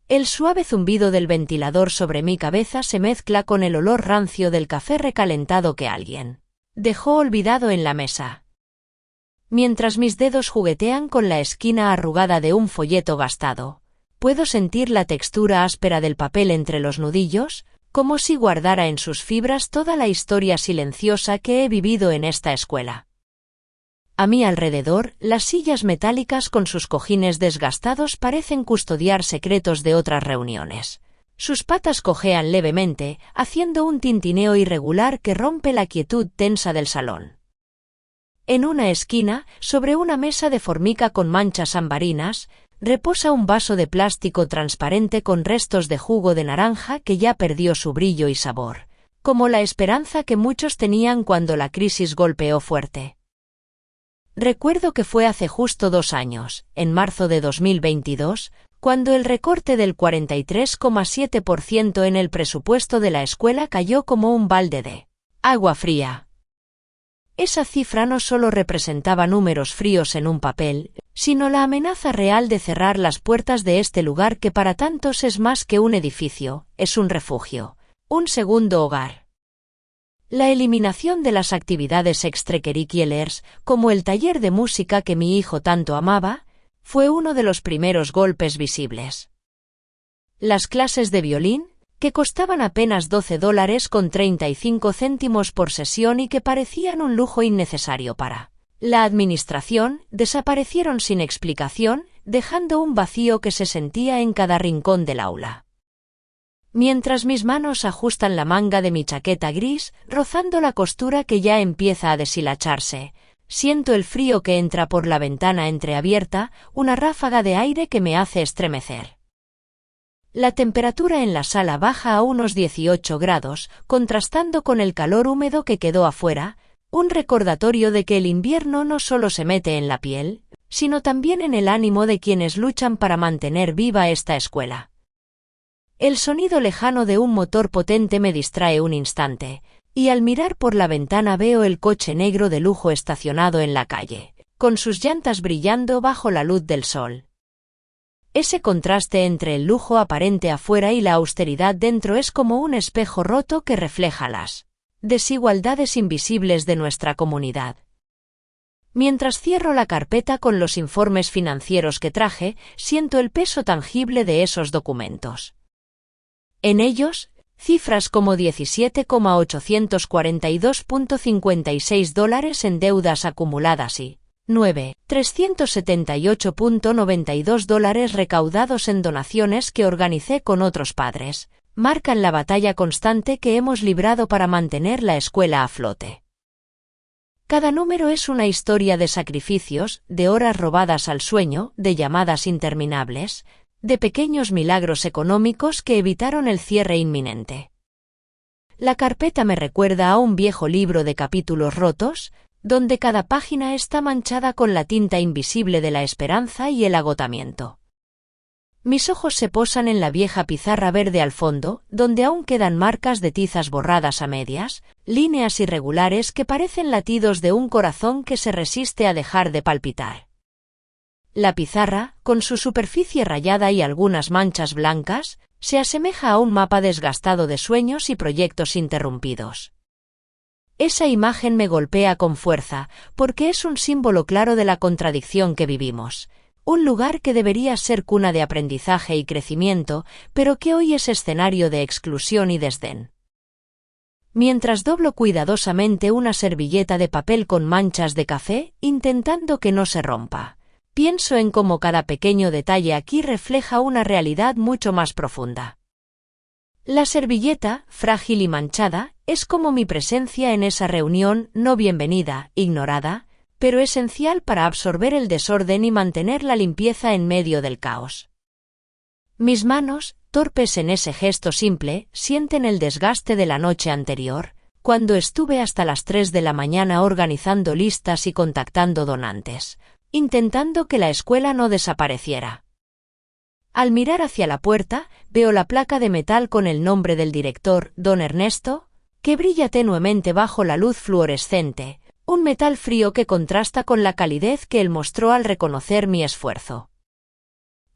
El suave zumbido del ventilador sobre mi cabeza se mezcla con el olor rancio del café recalentado que alguien dejó olvidado en la mesa. Mientras mis dedos juguetean con la esquina arrugada de un folleto gastado, puedo sentir la textura áspera del papel entre los nudillos, como si guardara en sus fibras toda la historia silenciosa que he vivido en esta escuela. A mi alrededor, las sillas metálicas con sus cojines desgastados parecen custodiar secretos de otras reuniones. Sus patas cojean levemente, haciendo un tintineo irregular que rompe la quietud tensa del salón. En una esquina, sobre una mesa de formica con manchas ambarinas, reposa un vaso de plástico transparente con restos de jugo de naranja que ya perdió su brillo y sabor, como la esperanza que muchos tenían cuando la crisis golpeó fuerte. Recuerdo que fue hace justo 2 años, en marzo de 2022, cuando el recorte del 43,7% en el presupuesto de la escuela cayó como un balde de agua fría. Esa cifra no solo representaba números fríos en un papel, sino la amenaza real de cerrar las puertas de este lugar que para tantos es más que un edificio, es un refugio, un segundo hogar. La eliminación de las actividades extracurriculares, como el taller de música que mi hijo tanto amaba, fue uno de los primeros golpes visibles. Las clases de violín, que costaban apenas $12,35 por sesión y que parecían un lujo innecesario para la administración, desaparecieron sin explicación, dejando un vacío que se sentía en cada rincón del aula. Mientras mis manos ajustan la manga de mi chaqueta gris, rozando la costura que ya empieza a deshilacharse, siento el frío que entra por la ventana entreabierta, una ráfaga de aire que me hace estremecer. La temperatura en la sala baja a unos 18 grados, contrastando con el calor húmedo que quedó afuera, un recordatorio de que el invierno no solo se mete en la piel, sino también en el ánimo de quienes luchan para mantener viva esta escuela. El sonido lejano de un motor potente me distrae un instante, y al mirar por la ventana veo el coche negro de lujo estacionado en la calle, con sus llantas brillando bajo la luz del sol. Ese contraste entre el lujo aparente afuera y la austeridad dentro es como un espejo roto que refleja las desigualdades invisibles de nuestra comunidad. Mientras cierro la carpeta con los informes financieros que traje, siento el peso tangible de esos documentos. En ellos, cifras como $17,842.56 en deudas acumuladas y $9,378.92 recaudados en donaciones que organicé con otros padres, marcan la batalla constante que hemos librado para mantener la escuela a flote. Cada número es una historia de sacrificios, de horas robadas al sueño, de llamadas interminables, de pequeños milagros económicos que evitaron el cierre inminente. La carpeta me recuerda a un viejo libro de capítulos rotos, donde cada página está manchada con la tinta invisible de la esperanza y el agotamiento. Mis ojos se posan en la vieja pizarra verde al fondo, donde aún quedan marcas de tizas borradas a medias, líneas irregulares que parecen latidos de un corazón que se resiste a dejar de palpitar. La pizarra, con su superficie rayada y algunas manchas blancas, se asemeja a un mapa desgastado de sueños y proyectos interrumpidos. Esa imagen me golpea con fuerza, porque es un símbolo claro de la contradicción que vivimos. Un lugar que debería ser cuna de aprendizaje y crecimiento, pero que hoy es escenario de exclusión y desdén. Mientras doblo cuidadosamente una servilleta de papel con manchas de café, intentando que no se rompa, pienso en cómo cada pequeño detalle aquí refleja una realidad mucho más profunda. La servilleta, frágil y manchada, es como mi presencia en esa reunión no bienvenida, ignorada, pero esencial para absorber el desorden y mantener la limpieza en medio del caos. Mis manos, torpes en ese gesto simple, sienten el desgaste de la noche anterior, cuando estuve hasta las 3 de la mañana organizando listas y contactando donantes, intentando que la escuela no desapareciera. Al mirar hacia la puerta, veo la placa de metal con el nombre del director, don Ernesto, que brilla tenuemente bajo la luz fluorescente, un metal frío que contrasta con la calidez que él mostró al reconocer mi esfuerzo.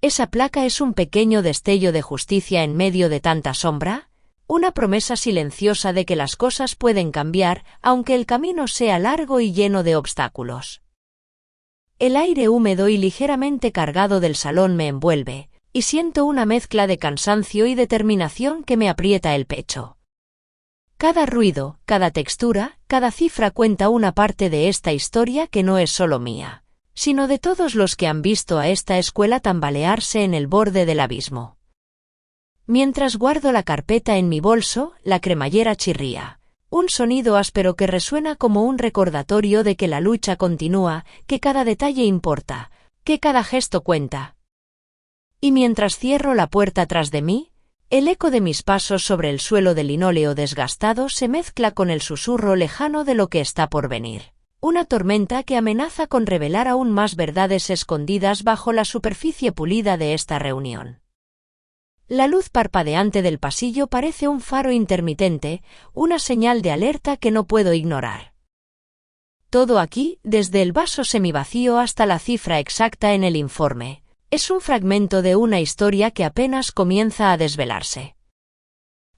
Esa placa es un pequeño destello de justicia en medio de tanta sombra, una promesa silenciosa de que las cosas pueden cambiar, aunque el camino sea largo y lleno de obstáculos. El aire húmedo y ligeramente cargado del salón me envuelve, y siento una mezcla de cansancio y determinación que me aprieta el pecho. Cada ruido, cada textura, cada cifra cuenta una parte de esta historia que no es solo mía, sino de todos los que han visto a esta escuela tambalearse en el borde del abismo. Mientras guardo la carpeta en mi bolso, la cremallera chirría, un sonido áspero que resuena como un recordatorio de que la lucha continúa, que cada detalle importa, que cada gesto cuenta. Y mientras cierro la puerta tras de mí, el eco de mis pasos sobre el suelo de linóleo desgastado se mezcla con el susurro lejano de lo que está por venir. Una tormenta que amenaza con revelar aún más verdades escondidas bajo la superficie pulida de esta reunión. La luz parpadeante del pasillo parece un faro intermitente, una señal de alerta que no puedo ignorar. Todo aquí, desde el vaso semivacío hasta la cifra exacta en el informe, es un fragmento de una historia que apenas comienza a desvelarse.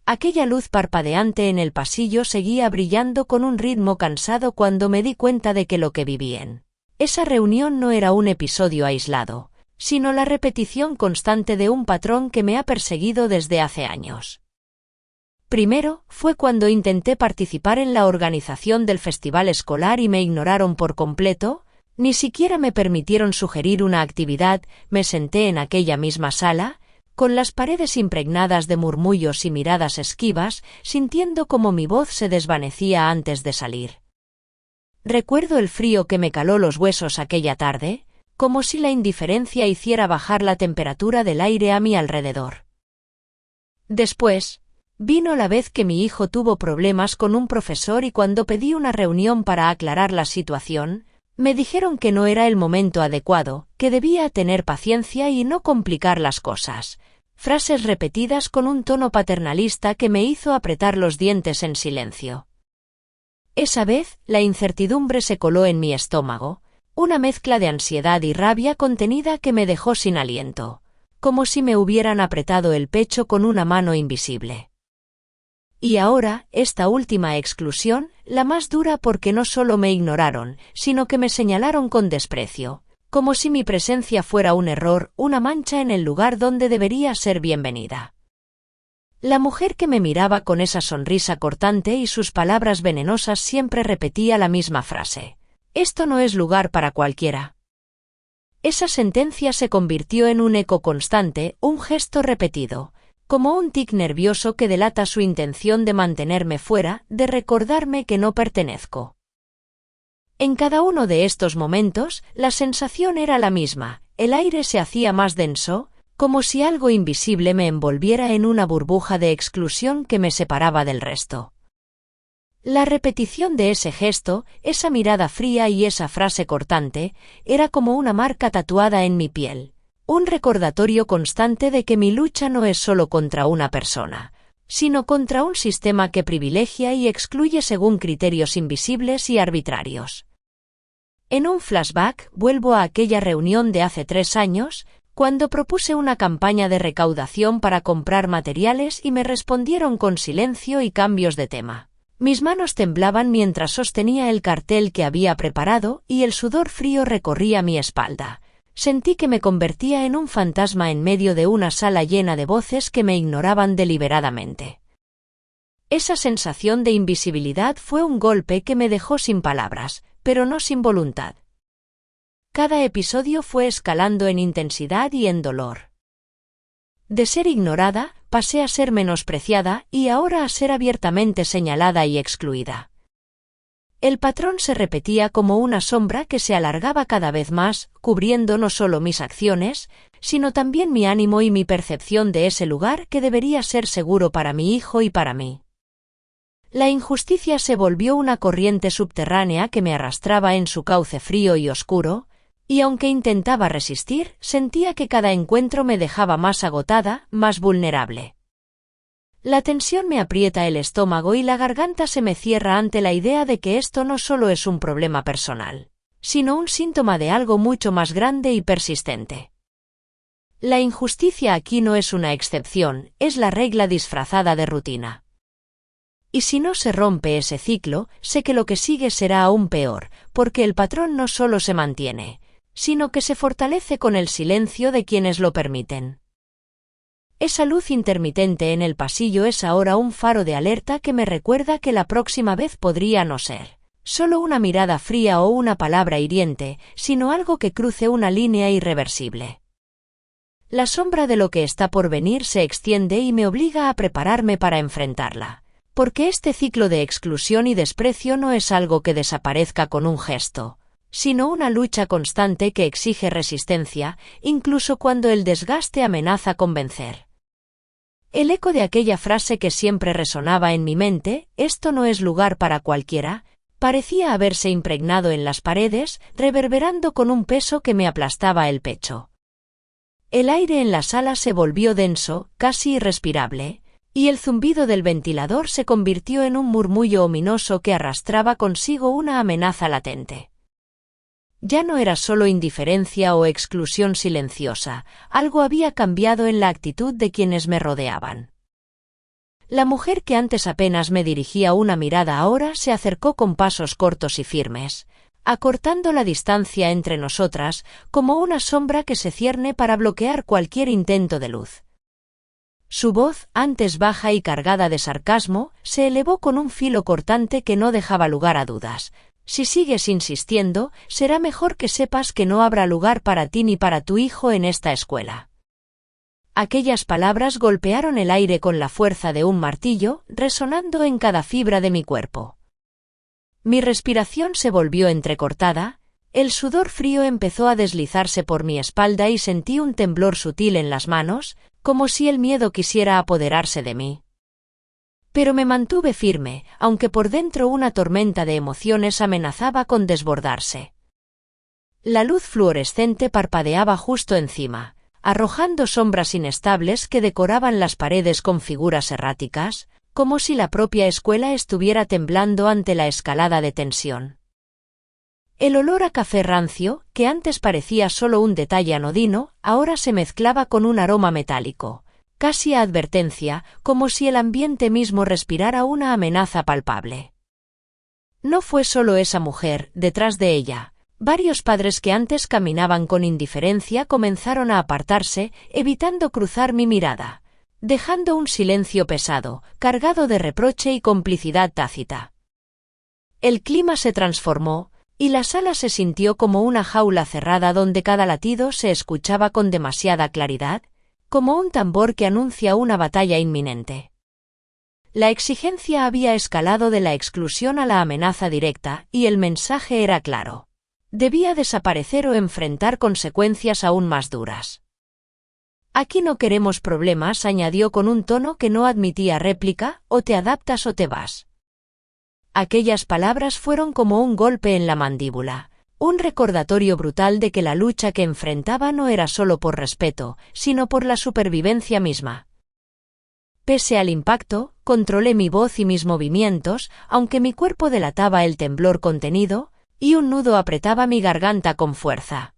Aquella luz parpadeante en el pasillo seguía brillando con un ritmo cansado cuando me di cuenta de que lo que viví en esa reunión no era un episodio aislado, sino la repetición constante de un patrón que me ha perseguido desde hace años. Primero, fue cuando intenté participar en la organización del festival escolar y me ignoraron por completo. Ni siquiera me permitieron sugerir una actividad, me senté en aquella misma sala, con las paredes impregnadas de murmullos y miradas esquivas, sintiendo cómo mi voz se desvanecía antes de salir. Recuerdo el frío que me caló los huesos aquella tarde, como si la indiferencia hiciera bajar la temperatura del aire a mi alrededor. Después, vino la vez que mi hijo tuvo problemas con un profesor y cuando pedí una reunión para aclarar la situación, me dijeron que no era el momento adecuado, que debía tener paciencia y no complicar las cosas. Frases repetidas con un tono paternalista que me hizo apretar los dientes en silencio. Esa vez, la incertidumbre se coló en mi estómago, una mezcla de ansiedad y rabia contenida que me dejó sin aliento. como si me hubieran apretado el pecho con una mano invisible. Y ahora, esta última exclusión, la más dura porque no solo me ignoraron, sino que me señalaron con desprecio, como si mi presencia fuera un error, una mancha en el lugar donde debería ser bienvenida. La mujer que me miraba con esa sonrisa cortante y sus palabras venenosas siempre repetía la misma frase: «Esto no es lugar para cualquiera». Esa sentencia se convirtió en un eco constante, un gesto repetido, como un tic nervioso que delata su intención de mantenerme fuera, de recordarme que no pertenezco. En cada uno de estos momentos, la sensación era la misma, el aire se hacía más denso, como si algo invisible me envolviera en una burbuja de exclusión que me separaba del resto. La repetición de ese gesto, esa mirada fría y esa frase cortante, era como una marca tatuada en mi piel, un recordatorio constante de que mi lucha no es solo contra una persona, sino contra un sistema que privilegia y excluye según criterios invisibles y arbitrarios. En un flashback, vuelvo a aquella reunión de hace 3 años, cuando propuse una campaña de recaudación para comprar materiales y me respondieron con silencio y cambios de tema. Mis manos temblaban mientras sostenía el cartel que había preparado y el sudor frío recorría mi espalda. Sentí que me convertía en un fantasma en medio de una sala llena de voces que me ignoraban deliberadamente. Esa sensación de invisibilidad fue un golpe que me dejó sin palabras, pero no sin voluntad. Cada episodio fue escalando en intensidad y en dolor. De ser ignorada, pasé a ser menospreciada y ahora a ser abiertamente señalada y excluida. El patrón se repetía como una sombra que se alargaba cada vez más, cubriendo no solo mis acciones, sino también mi ánimo y mi percepción de ese lugar que debería ser seguro para mi hijo y para mí. La injusticia se volvió una corriente subterránea que me arrastraba en su cauce frío y oscuro, y aunque intentaba resistir, sentía que cada encuentro me dejaba más agotada, más vulnerable. La tensión me aprieta el estómago y la garganta se me cierra ante la idea de que esto no solo es un problema personal, sino un síntoma de algo mucho más grande y persistente. La injusticia aquí no es una excepción, es la regla disfrazada de rutina. Y si no se rompe ese ciclo, sé que lo que sigue será aún peor, porque el patrón no solo se mantiene, sino que se fortalece con el silencio de quienes lo permiten. Esa luz intermitente en el pasillo es ahora un faro de alerta que me recuerda que la próxima vez podría no ser solo una mirada fría o una palabra hiriente, sino algo que cruce una línea irreversible. La sombra de lo que está por venir se extiende y me obliga a prepararme para enfrentarla, porque este ciclo de exclusión y desprecio no es algo que desaparezca con un gesto, sino una lucha constante que exige resistencia, incluso cuando el desgaste amenaza con vencer. El eco de aquella frase que siempre resonaba en mi mente, «Esto no es lugar para cualquiera», parecía haberse impregnado en las paredes, reverberando con un peso que me aplastaba el pecho. El aire en la sala se volvió denso, casi irrespirable, y el zumbido del ventilador se convirtió en un murmullo ominoso que arrastraba consigo una amenaza latente. Ya no era solo indiferencia o exclusión silenciosa, algo había cambiado en la actitud de quienes me rodeaban. La mujer que antes apenas me dirigía una mirada ahora se acercó con pasos cortos y firmes, acortando la distancia entre nosotras como una sombra que se cierne para bloquear cualquier intento de luz. Su voz, antes baja y cargada de sarcasmo, se elevó con un filo cortante que no dejaba lugar a dudas. «Si sigues insistiendo, será mejor que sepas que no habrá lugar para ti ni para tu hijo en esta escuela». Aquellas palabras golpearon el aire con la fuerza de un martillo, resonando en cada fibra de mi cuerpo. Mi respiración se volvió entrecortada, el sudor frío empezó a deslizarse por mi espalda y sentí un temblor sutil en las manos, como si el miedo quisiera apoderarse de mí. Pero me mantuve firme, aunque por dentro una tormenta de emociones amenazaba con desbordarse. La luz fluorescente parpadeaba justo encima, arrojando sombras inestables que decoraban las paredes con figuras erráticas, como si la propia escuela estuviera temblando ante la escalada de tensión. El olor a café rancio, que antes parecía solo un detalle anodino, ahora se mezclaba con un aroma metálico, casi a advertencia, como si el ambiente mismo respirara una amenaza palpable. No fue solo esa mujer, detrás de ella. Varios padres que antes caminaban con indiferencia comenzaron a apartarse, evitando cruzar mi mirada, dejando un silencio pesado, cargado de reproche y complicidad tácita. El clima se transformó, y la sala se sintió como una jaula cerrada donde cada latido se escuchaba con demasiada claridad, como un tambor que anuncia una batalla inminente. La exigencia había escalado de la exclusión a la amenaza directa, y el mensaje era claro. Debía desaparecer o enfrentar consecuencias aún más duras. Aquí no queremos problemas, añadió con un tono que no admitía réplica, o te adaptas o te vas. Aquellas palabras fueron como un golpe en la mandíbula, un recordatorio brutal de que la lucha que enfrentaba no era solo por respeto, sino por la supervivencia misma. Pese al impacto, controlé mi voz y mis movimientos, aunque mi cuerpo delataba el temblor contenido, y un nudo apretaba mi garganta con fuerza.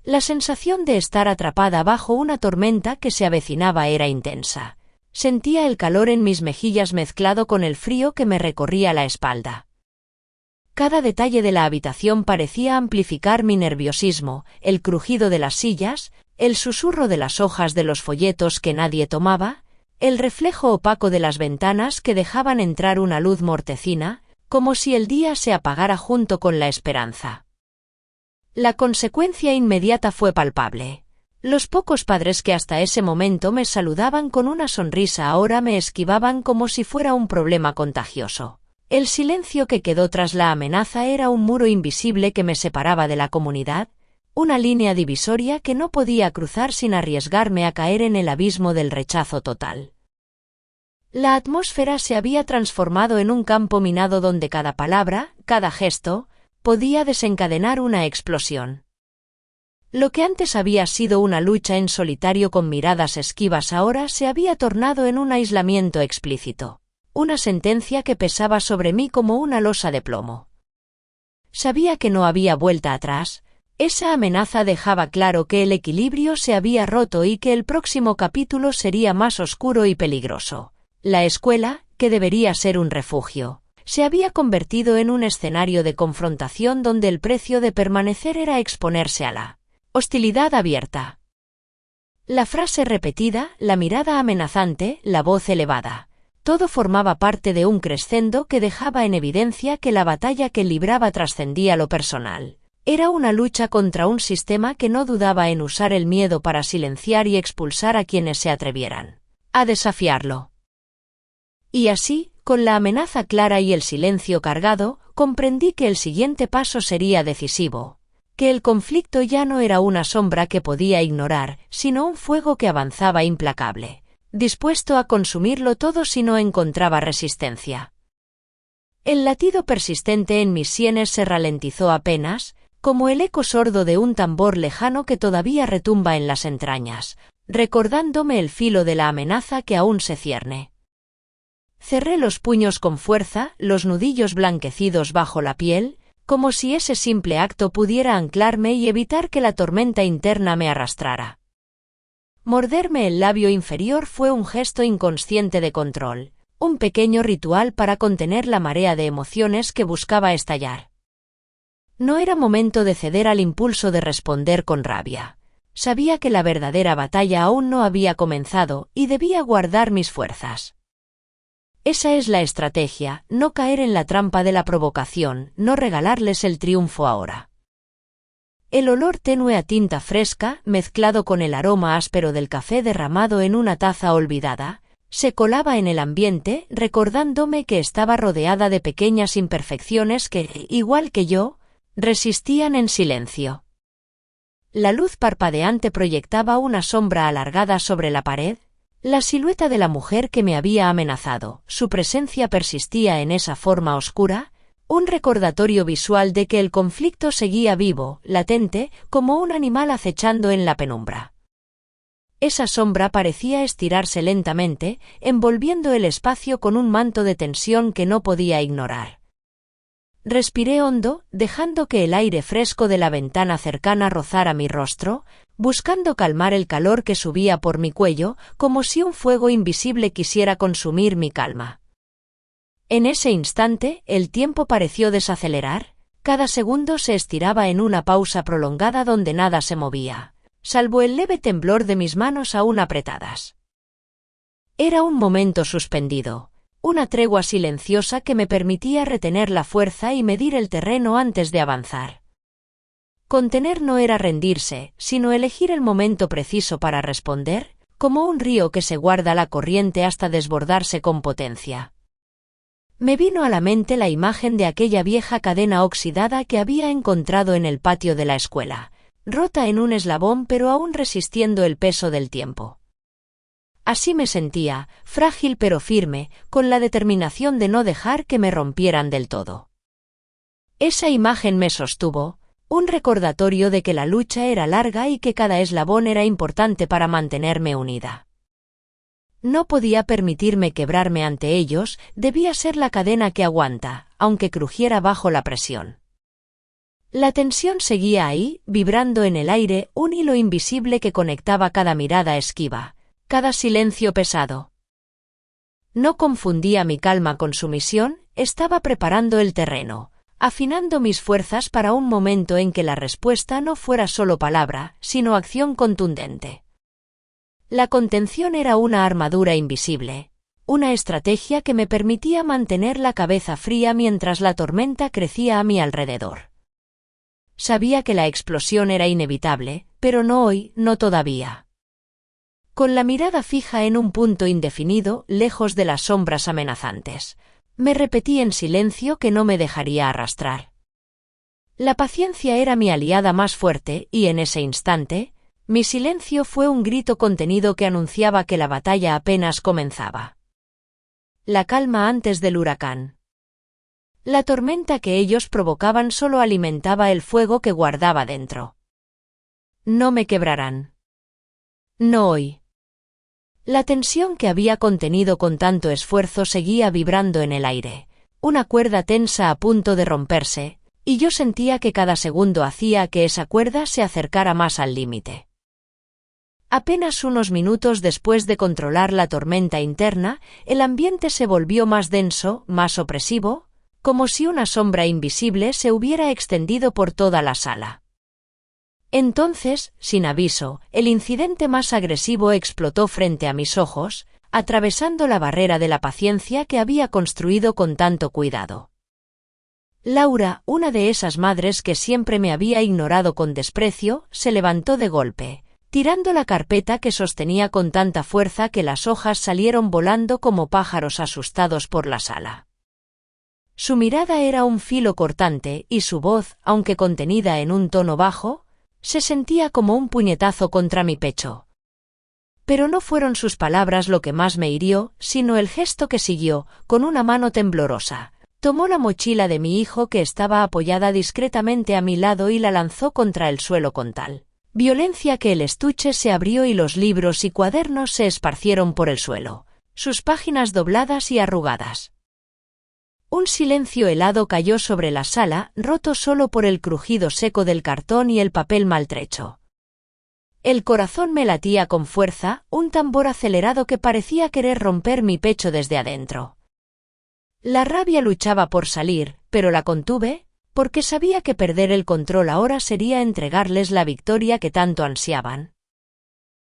La sensación de estar atrapada bajo una tormenta que se avecinaba era intensa. Sentía el calor en mis mejillas mezclado con el frío que me recorría la espalda. Cada detalle de la habitación parecía amplificar mi nerviosismo, el crujido de las sillas, el susurro de las hojas de los folletos que nadie tomaba, el reflejo opaco de las ventanas que dejaban entrar una luz mortecina, como si el día se apagara junto con la esperanza. La consecuencia inmediata fue palpable. Los pocos padres que hasta ese momento me saludaban con una sonrisa ahora me esquivaban como si fuera un problema contagioso. El silencio que quedó tras la amenaza era un muro invisible que me separaba de la comunidad, una línea divisoria que no podía cruzar sin arriesgarme a caer en el abismo del rechazo total. La atmósfera se había transformado en un campo minado donde cada palabra, cada gesto, podía desencadenar una explosión. Lo que antes había sido una lucha en solitario con miradas esquivas ahora se había tornado en un aislamiento explícito, una sentencia que pesaba sobre mí como una losa de plomo. Sabía que no había vuelta atrás, esa amenaza dejaba claro que el equilibrio se había roto y que el próximo capítulo sería más oscuro y peligroso. La escuela, que debería ser un refugio, se había convertido en un escenario de confrontación donde el precio de permanecer era exponerse a la hostilidad abierta. La frase repetida, la mirada amenazante, la voz elevada. Todo formaba parte de un crescendo que dejaba en evidencia que la batalla que libraba trascendía lo personal. Era una lucha contra un sistema que no dudaba en usar el miedo para silenciar y expulsar a quienes se atrevieran a desafiarlo. Y así, con la amenaza clara y el silencio cargado, comprendí que el siguiente paso sería decisivo. Que el conflicto ya no era una sombra que podía ignorar, sino un fuego que avanzaba implacable, dispuesto a consumirlo todo si no encontraba resistencia. El latido persistente en mis sienes se ralentizó apenas, como el eco sordo de un tambor lejano que todavía retumba en las entrañas, recordándome el filo de la amenaza que aún se cierne. Cerré los puños con fuerza, los nudillos blanquecidos bajo la piel, como si ese simple acto pudiera anclarme y evitar que la tormenta interna me arrastrara. Morderme el labio inferior fue un gesto inconsciente de control, un pequeño ritual para contener la marea de emociones que buscaba estallar. No era momento de ceder al impulso de responder con rabia. Sabía que la verdadera batalla aún no había comenzado y debía guardar mis fuerzas. Esa es la estrategia, no caer en la trampa de la provocación, no regalarles el triunfo ahora. El olor tenue a tinta fresca, mezclado con el aroma áspero del café derramado en una taza olvidada, se colaba en el ambiente, recordándome que estaba rodeada de pequeñas imperfecciones que, igual que yo, resistían en silencio. La luz parpadeante proyectaba una sombra alargada sobre la pared, la silueta de la mujer que me había amenazado. Su presencia persistía en esa forma oscura, un recordatorio visual de que el conflicto seguía vivo, latente, como un animal acechando en la penumbra. Esa sombra parecía estirarse lentamente, envolviendo el espacio con un manto de tensión que no podía ignorar. Respiré hondo, dejando que el aire fresco de la ventana cercana rozara mi rostro, buscando calmar el calor que subía por mi cuello, como si un fuego invisible quisiera consumir mi calma. En ese instante, el tiempo pareció desacelerar, cada segundo se estiraba en una pausa prolongada donde nada se movía, salvo el leve temblor de mis manos aún apretadas. Era un momento suspendido, una tregua silenciosa que me permitía retener la fuerza y medir el terreno antes de avanzar. Contener no era rendirse, sino elegir el momento preciso para responder, como un río que se guarda la corriente hasta desbordarse con potencia. Me vino a la mente la imagen de aquella vieja cadena oxidada que había encontrado en el patio de la escuela, rota en un eslabón pero aún resistiendo el peso del tiempo. Así me sentía, frágil pero firme, con la determinación de no dejar que me rompieran del todo. Esa imagen me sostuvo, un recordatorio de que la lucha era larga y que cada eslabón era importante para mantenerme unida. No podía permitirme quebrarme ante ellos, debía ser la cadena que aguanta, aunque crujiera bajo la presión. La tensión seguía ahí, vibrando en el aire, un hilo invisible que conectaba cada mirada esquiva, cada silencio pesado. No confundía mi calma con sumisión, estaba preparando el terreno, afinando mis fuerzas para un momento en que la respuesta no fuera solo palabra, sino acción contundente. La contención era una armadura invisible, una estrategia que me permitía mantener la cabeza fría mientras la tormenta crecía a mi alrededor. Sabía que la explosión era inevitable, pero no hoy, no todavía. Con la mirada fija en un punto indefinido, lejos de las sombras amenazantes, me repetí en silencio que no me dejaría arrastrar. La paciencia era mi aliada más fuerte y en ese instante, mi silencio fue un grito contenido que anunciaba que la batalla apenas comenzaba. La calma antes del huracán. La tormenta que ellos provocaban solo alimentaba el fuego que guardaba dentro. No me quebrarán. No hoy. La tensión que había contenido con tanto esfuerzo seguía vibrando en el aire, una cuerda tensa a punto de romperse, y yo sentía que cada segundo hacía que esa cuerda se acercara más al límite. Apenas unos minutos después de controlar la tormenta interna, el ambiente se volvió más denso, más opresivo, como si una sombra invisible se hubiera extendido por toda la sala. Entonces, sin aviso, el incidente más agresivo explotó frente a mis ojos, atravesando la barrera de la paciencia que había construido con tanto cuidado. Laura, una de esas madres que siempre me había ignorado con desprecio, se levantó de golpe, tirando la carpeta que sostenía con tanta fuerza que las hojas salieron volando como pájaros asustados por la sala. Su mirada era un filo cortante y su voz, aunque contenida en un tono bajo, se sentía como un puñetazo contra mi pecho. Pero no fueron sus palabras lo que más me hirió, sino el gesto que siguió, con una mano temblorosa. Tomó la mochila de mi hijo que estaba apoyada discretamente a mi lado y la lanzó contra el suelo con tal violencia que el estuche se abrió y los libros y cuadernos se esparcieron por el suelo, sus páginas dobladas y arrugadas. Un silencio helado cayó sobre la sala, roto solo por el crujido seco del cartón y el papel maltrecho. El corazón me latía con fuerza, un tambor acelerado que parecía querer romper mi pecho desde adentro. La rabia luchaba por salir, pero la contuve, porque sabía que perder el control ahora sería entregarles la victoria que tanto ansiaban.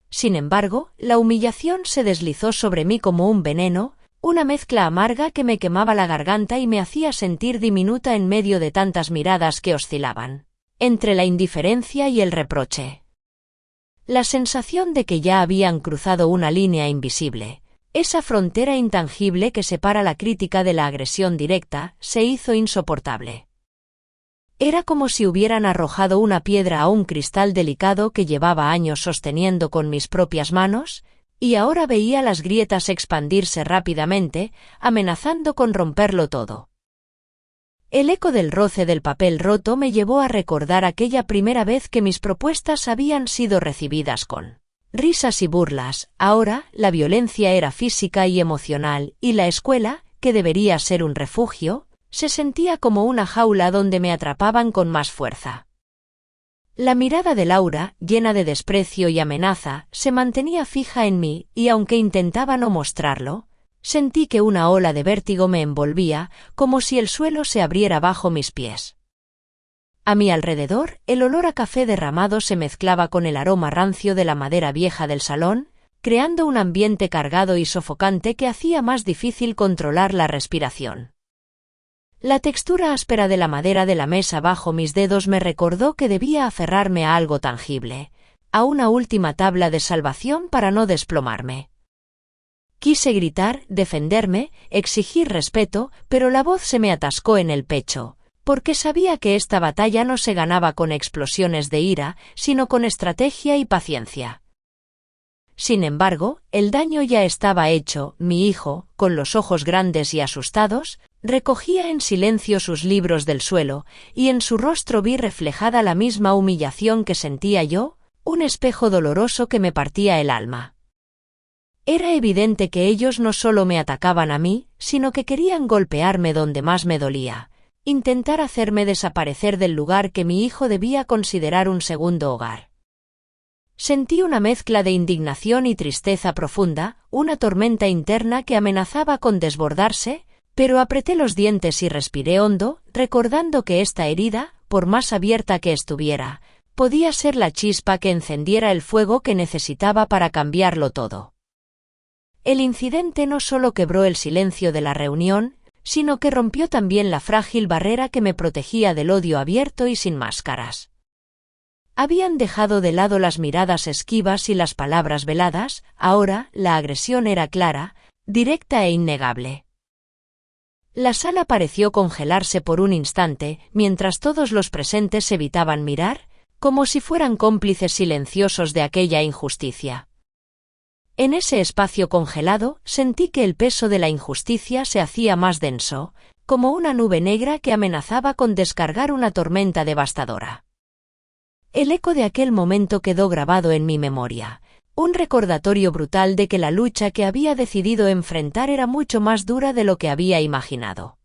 Sin embargo, la humillación se deslizó sobre mí como un veneno, una mezcla amarga que me quemaba la garganta y me hacía sentir diminuta en medio de tantas miradas que oscilaban, entre la indiferencia y el reproche. La sensación de que ya habían cruzado una línea invisible, esa frontera intangible que separa la crítica de la agresión directa, se hizo insoportable. Era como si hubieran arrojado una piedra a un cristal delicado que llevaba años sosteniendo con mis propias manos, y ahora veía las grietas expandirse rápidamente, amenazando con romperlo todo. El eco del roce del papel roto me llevó a recordar aquella primera vez que mis propuestas habían sido recibidas con risas y burlas. Ahora, la violencia era física y emocional, y la escuela, que debería ser un refugio, Se sentía como una jaula donde me atrapaban con más fuerza. La mirada de Laura, llena de desprecio y amenaza, se mantenía fija en mí, y aunque intentaba no mostrarlo, sentí que una ola de vértigo me envolvía, como si el suelo se abriera bajo mis pies. A mi alrededor, el olor a café derramado se mezclaba con el aroma rancio de la madera vieja del salón, creando un ambiente cargado y sofocante que hacía más difícil controlar la respiración. La textura áspera de la madera de la mesa bajo mis dedos me recordó que debía aferrarme a algo tangible, a una última tabla de salvación para no desplomarme. Quise gritar, defenderme, exigir respeto, pero la voz se me atascó en el pecho, porque sabía que esta batalla no se ganaba con explosiones de ira, sino con estrategia y paciencia. Sin embargo, el daño ya estaba hecho. Mi hijo, con los ojos grandes y asustados, recogía en silencio sus libros del suelo, y en su rostro vi reflejada la misma humillación que sentía yo, un espejo doloroso que me partía el alma. Era evidente que ellos no solo me atacaban a mí, sino que querían golpearme donde más me dolía, intentar hacerme desaparecer del lugar que mi hijo debía considerar un segundo hogar. Sentí una mezcla de indignación y tristeza profunda, una tormenta interna que amenazaba con desbordarse, pero apreté los dientes y respiré hondo, recordando que esta herida, por más abierta que estuviera, podía ser la chispa que encendiera el fuego que necesitaba para cambiarlo todo. El incidente no solo quebró el silencio de la reunión, sino que rompió también la frágil barrera que me protegía del odio abierto y sin máscaras. Habían dejado de lado las miradas esquivas y las palabras veladas, ahora la agresión era clara, directa e innegable. La sala pareció congelarse por un instante, mientras todos los presentes evitaban mirar, como si fueran cómplices silenciosos de aquella injusticia. En ese espacio congelado, sentí que el peso de la injusticia se hacía más denso, como una nube negra que amenazaba con descargar una tormenta devastadora. El eco de aquel momento quedó grabado en mi memoria, un recordatorio brutal de que la lucha que había decidido enfrentar era mucho más dura de lo que había imaginado.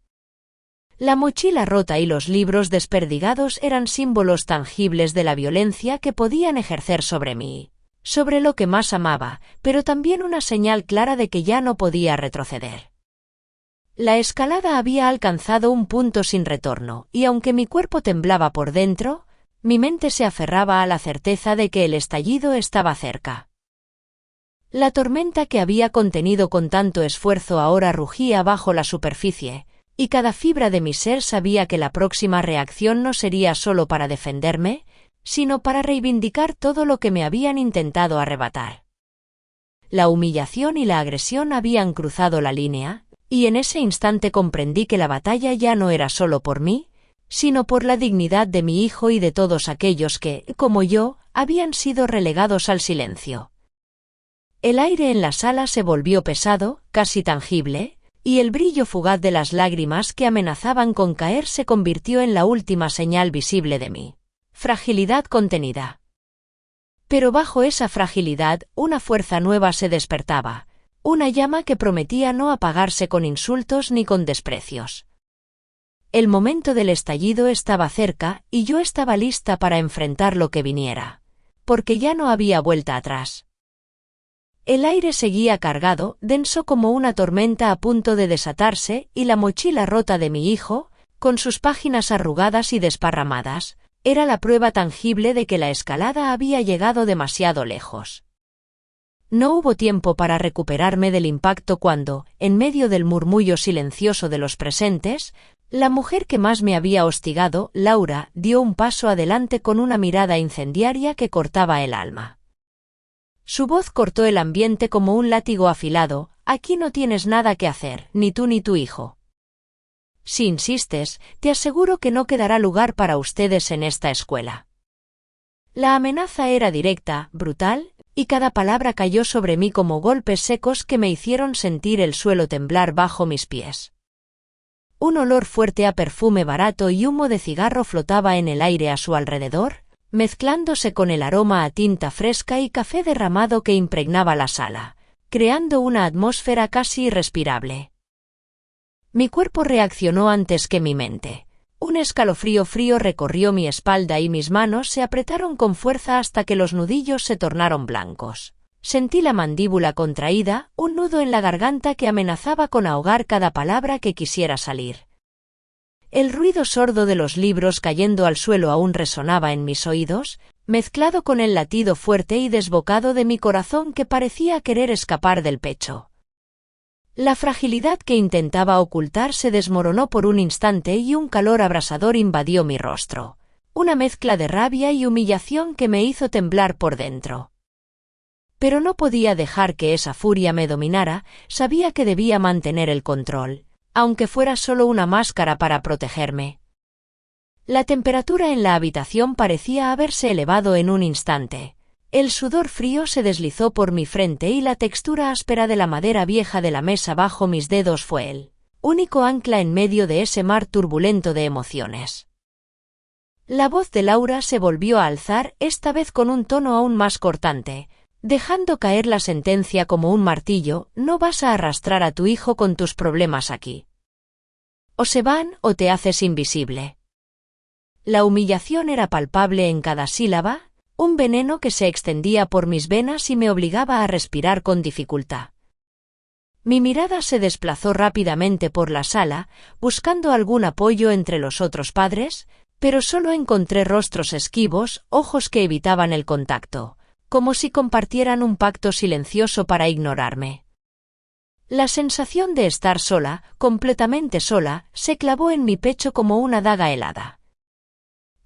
La mochila rota y los libros desperdigados eran símbolos tangibles de la violencia que podían ejercer sobre mí, sobre lo que más amaba, pero también una señal clara de que ya no podía retroceder. La escalada había alcanzado un punto sin retorno, y aunque mi cuerpo temblaba por dentro, mi mente se aferraba a la certeza de que el estallido estaba cerca. La tormenta que había contenido con tanto esfuerzo ahora rugía bajo la superficie, y cada fibra de mi ser sabía que la próxima reacción no sería solo para defenderme, sino para reivindicar todo lo que me habían intentado arrebatar. La humillación y la agresión habían cruzado la línea, y en ese instante comprendí que la batalla ya no era solo por mí, sino por la dignidad de mi hijo y de todos aquellos que, como yo, habían sido relegados al silencio. El aire en la sala se volvió pesado, casi tangible, y el brillo fugaz de las lágrimas que amenazaban con caer se convirtió en la última señal visible de mi fragilidad contenida. Pero bajo esa fragilidad, una fuerza nueva se despertaba, una llama que prometía no apagarse con insultos ni con desprecios. El momento del estallido estaba cerca, y yo estaba lista para enfrentar lo que viniera, porque ya no había vuelta atrás. El aire seguía cargado, denso como una tormenta a punto de desatarse, y la mochila rota de mi hijo, con sus páginas arrugadas y desparramadas, era la prueba tangible de que la escalada había llegado demasiado lejos. No hubo tiempo para recuperarme del impacto cuando, en medio del murmullo silencioso de los presentes, la mujer que más me había hostigado, Laura, dio un paso adelante con una mirada incendiaria que cortaba el alma. Su voz cortó el ambiente como un látigo afilado: «Aquí no tienes nada que hacer, ni tú ni tu hijo. Si insistes, te aseguro que no quedará lugar para ustedes en esta escuela». La amenaza era directa, brutal, y cada palabra cayó sobre mí como golpes secos que me hicieron sentir el suelo temblar bajo mis pies. Un olor fuerte a perfume barato y humo de cigarro flotaba en el aire a su alrededor, mezclándose con el aroma a tinta fresca y café derramado que impregnaba la sala, creando una atmósfera casi irrespirable. Mi cuerpo reaccionó antes que mi mente. Un escalofrío frío recorrió mi espalda y mis manos se apretaron con fuerza hasta que los nudillos se tornaron blancos. Sentí la mandíbula contraída, un nudo en la garganta que amenazaba con ahogar cada palabra que quisiera salir. El ruido sordo de los libros cayendo al suelo aún resonaba en mis oídos, mezclado con el latido fuerte y desbocado de mi corazón que parecía querer escapar del pecho. La fragilidad que intentaba ocultar se desmoronó por un instante y un calor abrasador invadió mi rostro. Una mezcla de rabia y humillación que me hizo temblar por dentro. Pero no podía dejar que esa furia me dominara, sabía que debía mantener el control, aunque fuera solo una máscara para protegerme. La temperatura en la habitación parecía haberse elevado en un instante. El sudor frío se deslizó por mi frente y la textura áspera de la madera vieja de la mesa bajo mis dedos fue el único ancla en medio de ese mar turbulento de emociones. La voz de Laura se volvió a alzar, esta vez con un tono aún más cortante, dejando caer la sentencia como un martillo: no vas a arrastrar a tu hijo con tus problemas aquí. O se van o te haces invisible. La humillación era palpable en cada sílaba, un veneno que se extendía por mis venas y me obligaba a respirar con dificultad. Mi mirada se desplazó rápidamente por la sala, buscando algún apoyo entre los otros padres, pero solo encontré rostros esquivos, ojos que evitaban el contacto, como si compartieran un pacto silencioso para ignorarme. La sensación de estar sola, completamente sola, se clavó en mi pecho como una daga helada.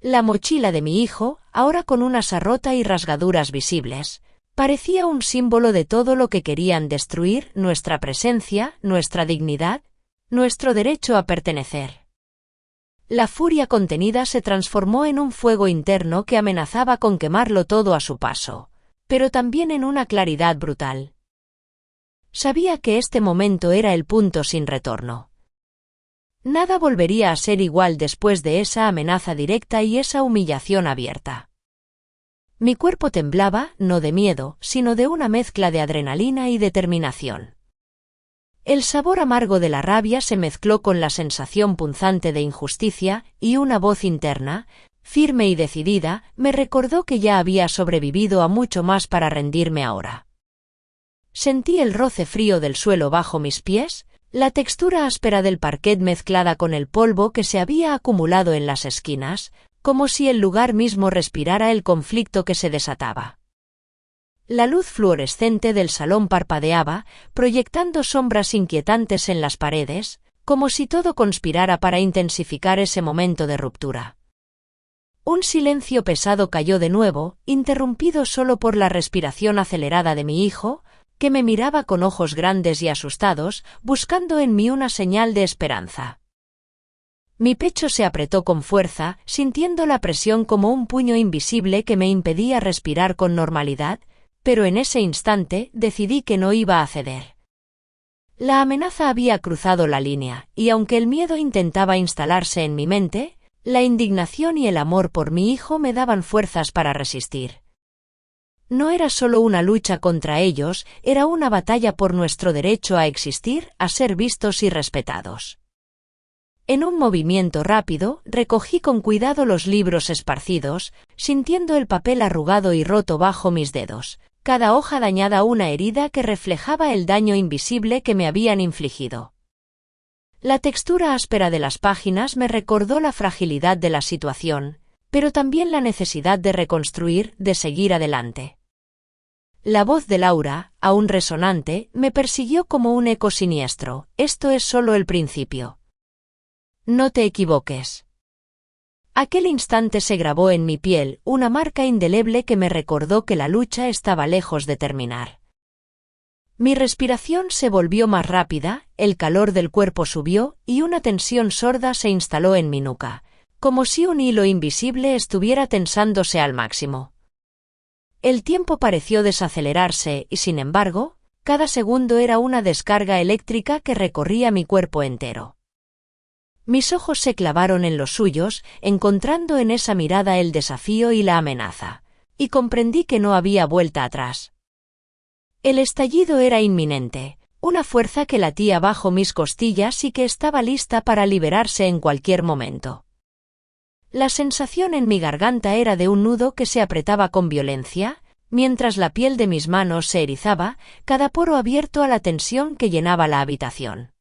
La mochila de mi hijo, ahora con una asa rota y rasgaduras visibles, parecía un símbolo de todo lo que querían destruir: nuestra presencia, nuestra dignidad, nuestro derecho a pertenecer. La furia contenida se transformó en un fuego interno que amenazaba con quemarlo todo a su paso, pero también en una claridad brutal. Sabía que este momento era el punto sin retorno. Nada volvería a ser igual después de esa amenaza directa y esa humillación abierta. Mi cuerpo temblaba, no de miedo, sino de una mezcla de adrenalina y determinación. El sabor amargo de la rabia se mezcló con la sensación punzante de injusticia, y una voz interna, firme y decidida, me recordó que ya había sobrevivido a mucho más para rendirme ahora. Sentí el roce frío del suelo bajo mis pies, la textura áspera del parquet mezclada con el polvo que se había acumulado en las esquinas, como si el lugar mismo respirara el conflicto que se desataba. La luz fluorescente del salón parpadeaba, proyectando sombras inquietantes en las paredes, como si todo conspirara para intensificar ese momento de ruptura. Un silencio pesado cayó de nuevo, interrumpido solo por la respiración acelerada de mi hijo, que me miraba con ojos grandes y asustados, buscando en mí una señal de esperanza. Mi pecho se apretó con fuerza, sintiendo la presión como un puño invisible que me impedía respirar con normalidad, pero en ese instante decidí que no iba a ceder. La amenaza había cruzado la línea, y aunque el miedo intentaba instalarse en mi mente, la indignación y el amor por mi hijo me daban fuerzas para resistir. No era solo una lucha contra ellos, era una batalla por nuestro derecho a existir, a ser vistos y respetados. En un movimiento rápido, recogí con cuidado los libros esparcidos, sintiendo el papel arrugado y roto bajo mis dedos, cada hoja dañada una herida que reflejaba el daño invisible que me habían infligido. La textura áspera de las páginas me recordó la fragilidad de la situación, pero también la necesidad de reconstruir, de seguir adelante. La voz de Laura, aún resonante, me persiguió como un eco siniestro: esto es solo el principio. No te equivoques. Aquel instante se grabó en mi piel, una marca indeleble que me recordó que la lucha estaba lejos de terminar. Mi respiración se volvió más rápida, el calor del cuerpo subió, y una tensión sorda se instaló en mi nuca, como si un hilo invisible estuviera tensándose al máximo. El tiempo pareció desacelerarse y, sin embargo, cada segundo era una descarga eléctrica que recorría mi cuerpo entero. Mis ojos se clavaron en los suyos, encontrando en esa mirada el desafío y la amenaza, y comprendí que no había vuelta atrás. El estallido era inminente, una fuerza que latía bajo mis costillas y que estaba lista para liberarse en cualquier momento. La sensación en mi garganta era de un nudo que se apretaba con violencia, mientras la piel de mis manos se erizaba, cada poro abierto a la tensión que llenaba la habitación.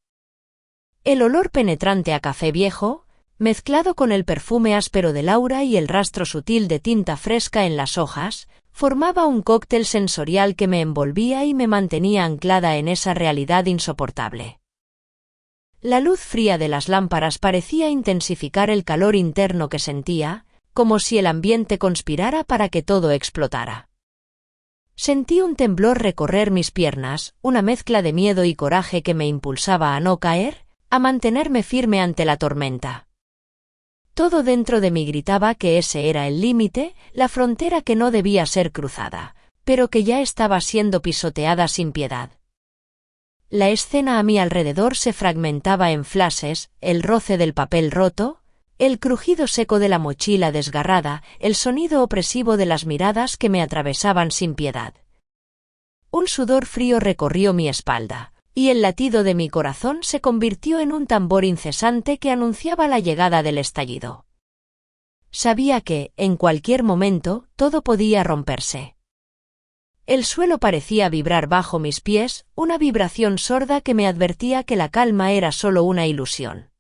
El olor penetrante a café viejo, mezclado con el perfume áspero de Laura y el rastro sutil de tinta fresca en las hojas, formaba un cóctel sensorial que me envolvía y me mantenía anclada en esa realidad insoportable. La luz fría de las lámparas parecía intensificar el calor interno que sentía, como si el ambiente conspirara para que todo explotara. Sentí un temblor recorrer mis piernas, una mezcla de miedo y coraje que me impulsaba a no caer, a mantenerme firme ante la tormenta. Todo dentro de mí gritaba que ese era el límite, la frontera que no debía ser cruzada, pero que ya estaba siendo pisoteada sin piedad. La escena a mi alrededor se fragmentaba en flashes, el roce del papel roto, el crujido seco de la mochila desgarrada, el sonido opresivo de las miradas que me atravesaban sin piedad. Un sudor frío recorrió mi espalda, y el latido de mi corazón se convirtió en un tambor incesante que anunciaba la llegada del estallido. Sabía que, en cualquier momento, todo podía romperse. El suelo parecía vibrar bajo mis pies, una vibración sorda que me advertía que la calma era solo una ilusión.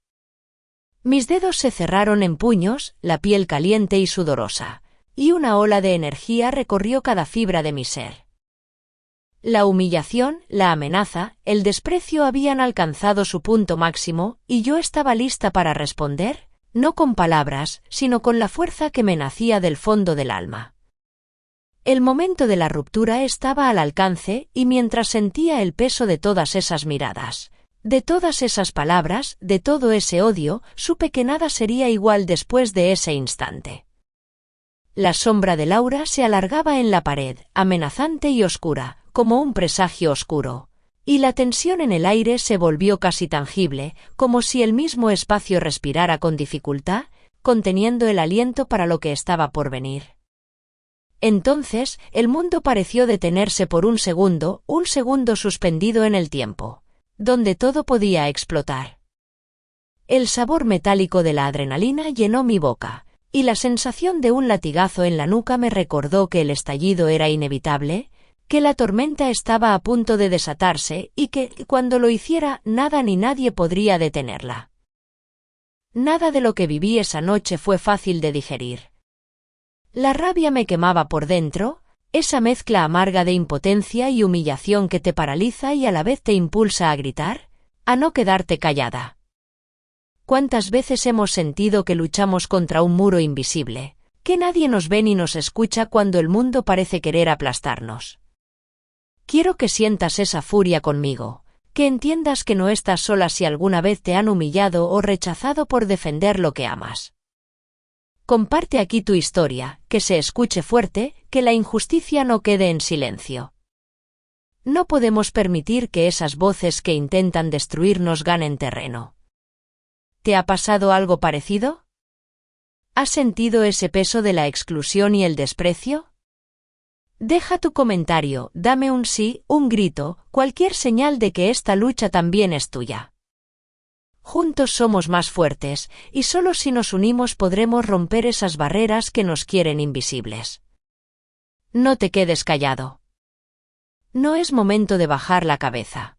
Mis dedos se cerraron en puños, la piel caliente y sudorosa, y una ola de energía recorrió cada fibra de mi ser. La humillación, la amenaza, el desprecio habían alcanzado su punto máximo, y yo estaba lista para responder, no con palabras, sino con la fuerza que me nacía del fondo del alma. El momento de la ruptura estaba al alcance, y mientras sentía el peso de todas esas miradas, de todas esas palabras, de todo ese odio, supe que nada sería igual después de ese instante. La sombra de Laura se alargaba en la pared, amenazante y oscura, como un presagio oscuro, y la tensión en el aire se volvió casi tangible, como si el mismo espacio respirara con dificultad, conteniendo el aliento para lo que estaba por venir. Entonces, el mundo pareció detenerse por un segundo suspendido en el tiempo, donde todo podía explotar. El sabor metálico de la adrenalina llenó mi boca, y la sensación de un latigazo en la nuca me recordó que el estallido era inevitable, que la tormenta estaba a punto de desatarse y que, cuando lo hiciera, nada ni nadie podría detenerla. Nada de lo que viví esa noche fue fácil de digerir. La rabia me quemaba por dentro, esa mezcla amarga de impotencia y humillación que te paraliza y a la vez te impulsa a gritar, a no quedarte callada. ¿Cuántas veces hemos sentido que luchamos contra un muro invisible, que nadie nos ve ni nos escucha cuando el mundo parece querer aplastarnos? Quiero que sientas esa furia conmigo, que entiendas que no estás sola si alguna vez te han humillado o rechazado por defender lo que amas. Comparte aquí tu historia, que se escuche fuerte, que la injusticia no quede en silencio. No podemos permitir que esas voces que intentan destruirnos ganen terreno. ¿Te ha pasado algo parecido? ¿Has sentido ese peso de la exclusión y el desprecio? Deja tu comentario, dame un sí, un grito, cualquier señal de que esta lucha también es tuya. Juntos somos más fuertes, y solo si nos unimos podremos romper esas barreras que nos quieren invisibles. No te quedes callado. No es momento de bajar la cabeza.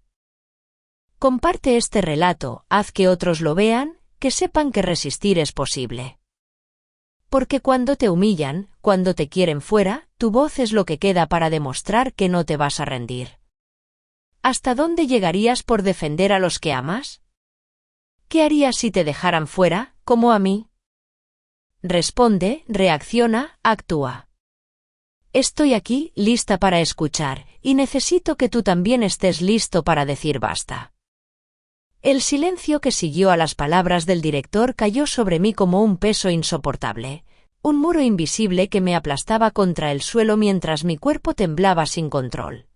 Comparte este relato, haz que otros lo vean, que sepan que resistir es posible. Porque cuando te humillan, cuando te quieren fuera, tu voz es lo que queda para demostrar que no te vas a rendir. ¿Hasta dónde llegarías por defender a los que amas? ¿Qué harías si te dejaran fuera, como a mí? Responde, reacciona, actúa. Estoy aquí, lista para escuchar, y necesito que tú también estés listo para decir basta. El silencio que siguió a las palabras del director cayó sobre mí como un peso insoportable, un muro invisible que me aplastaba contra el suelo mientras mi cuerpo temblaba sin control.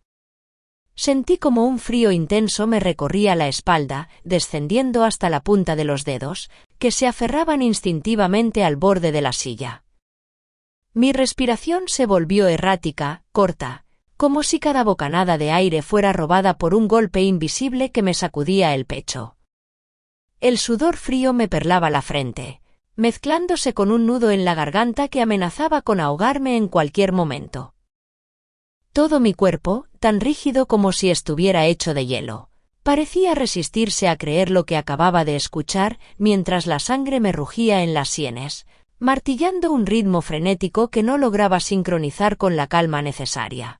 Sentí como un frío intenso me recorría la espalda, descendiendo hasta la punta de los dedos, que se aferraban instintivamente al borde de la silla. Mi respiración se volvió errática, corta, como si cada bocanada de aire fuera robada por un golpe invisible que me sacudía el pecho. El sudor frío me perlaba la frente, mezclándose con un nudo en la garganta que amenazaba con ahogarme en cualquier momento. Todo mi cuerpo, tan rígido como si estuviera hecho de hielo, parecía resistirse a creer lo que acababa de escuchar mientras la sangre me rugía en las sienes, martillando un ritmo frenético que no lograba sincronizar con la calma necesaria.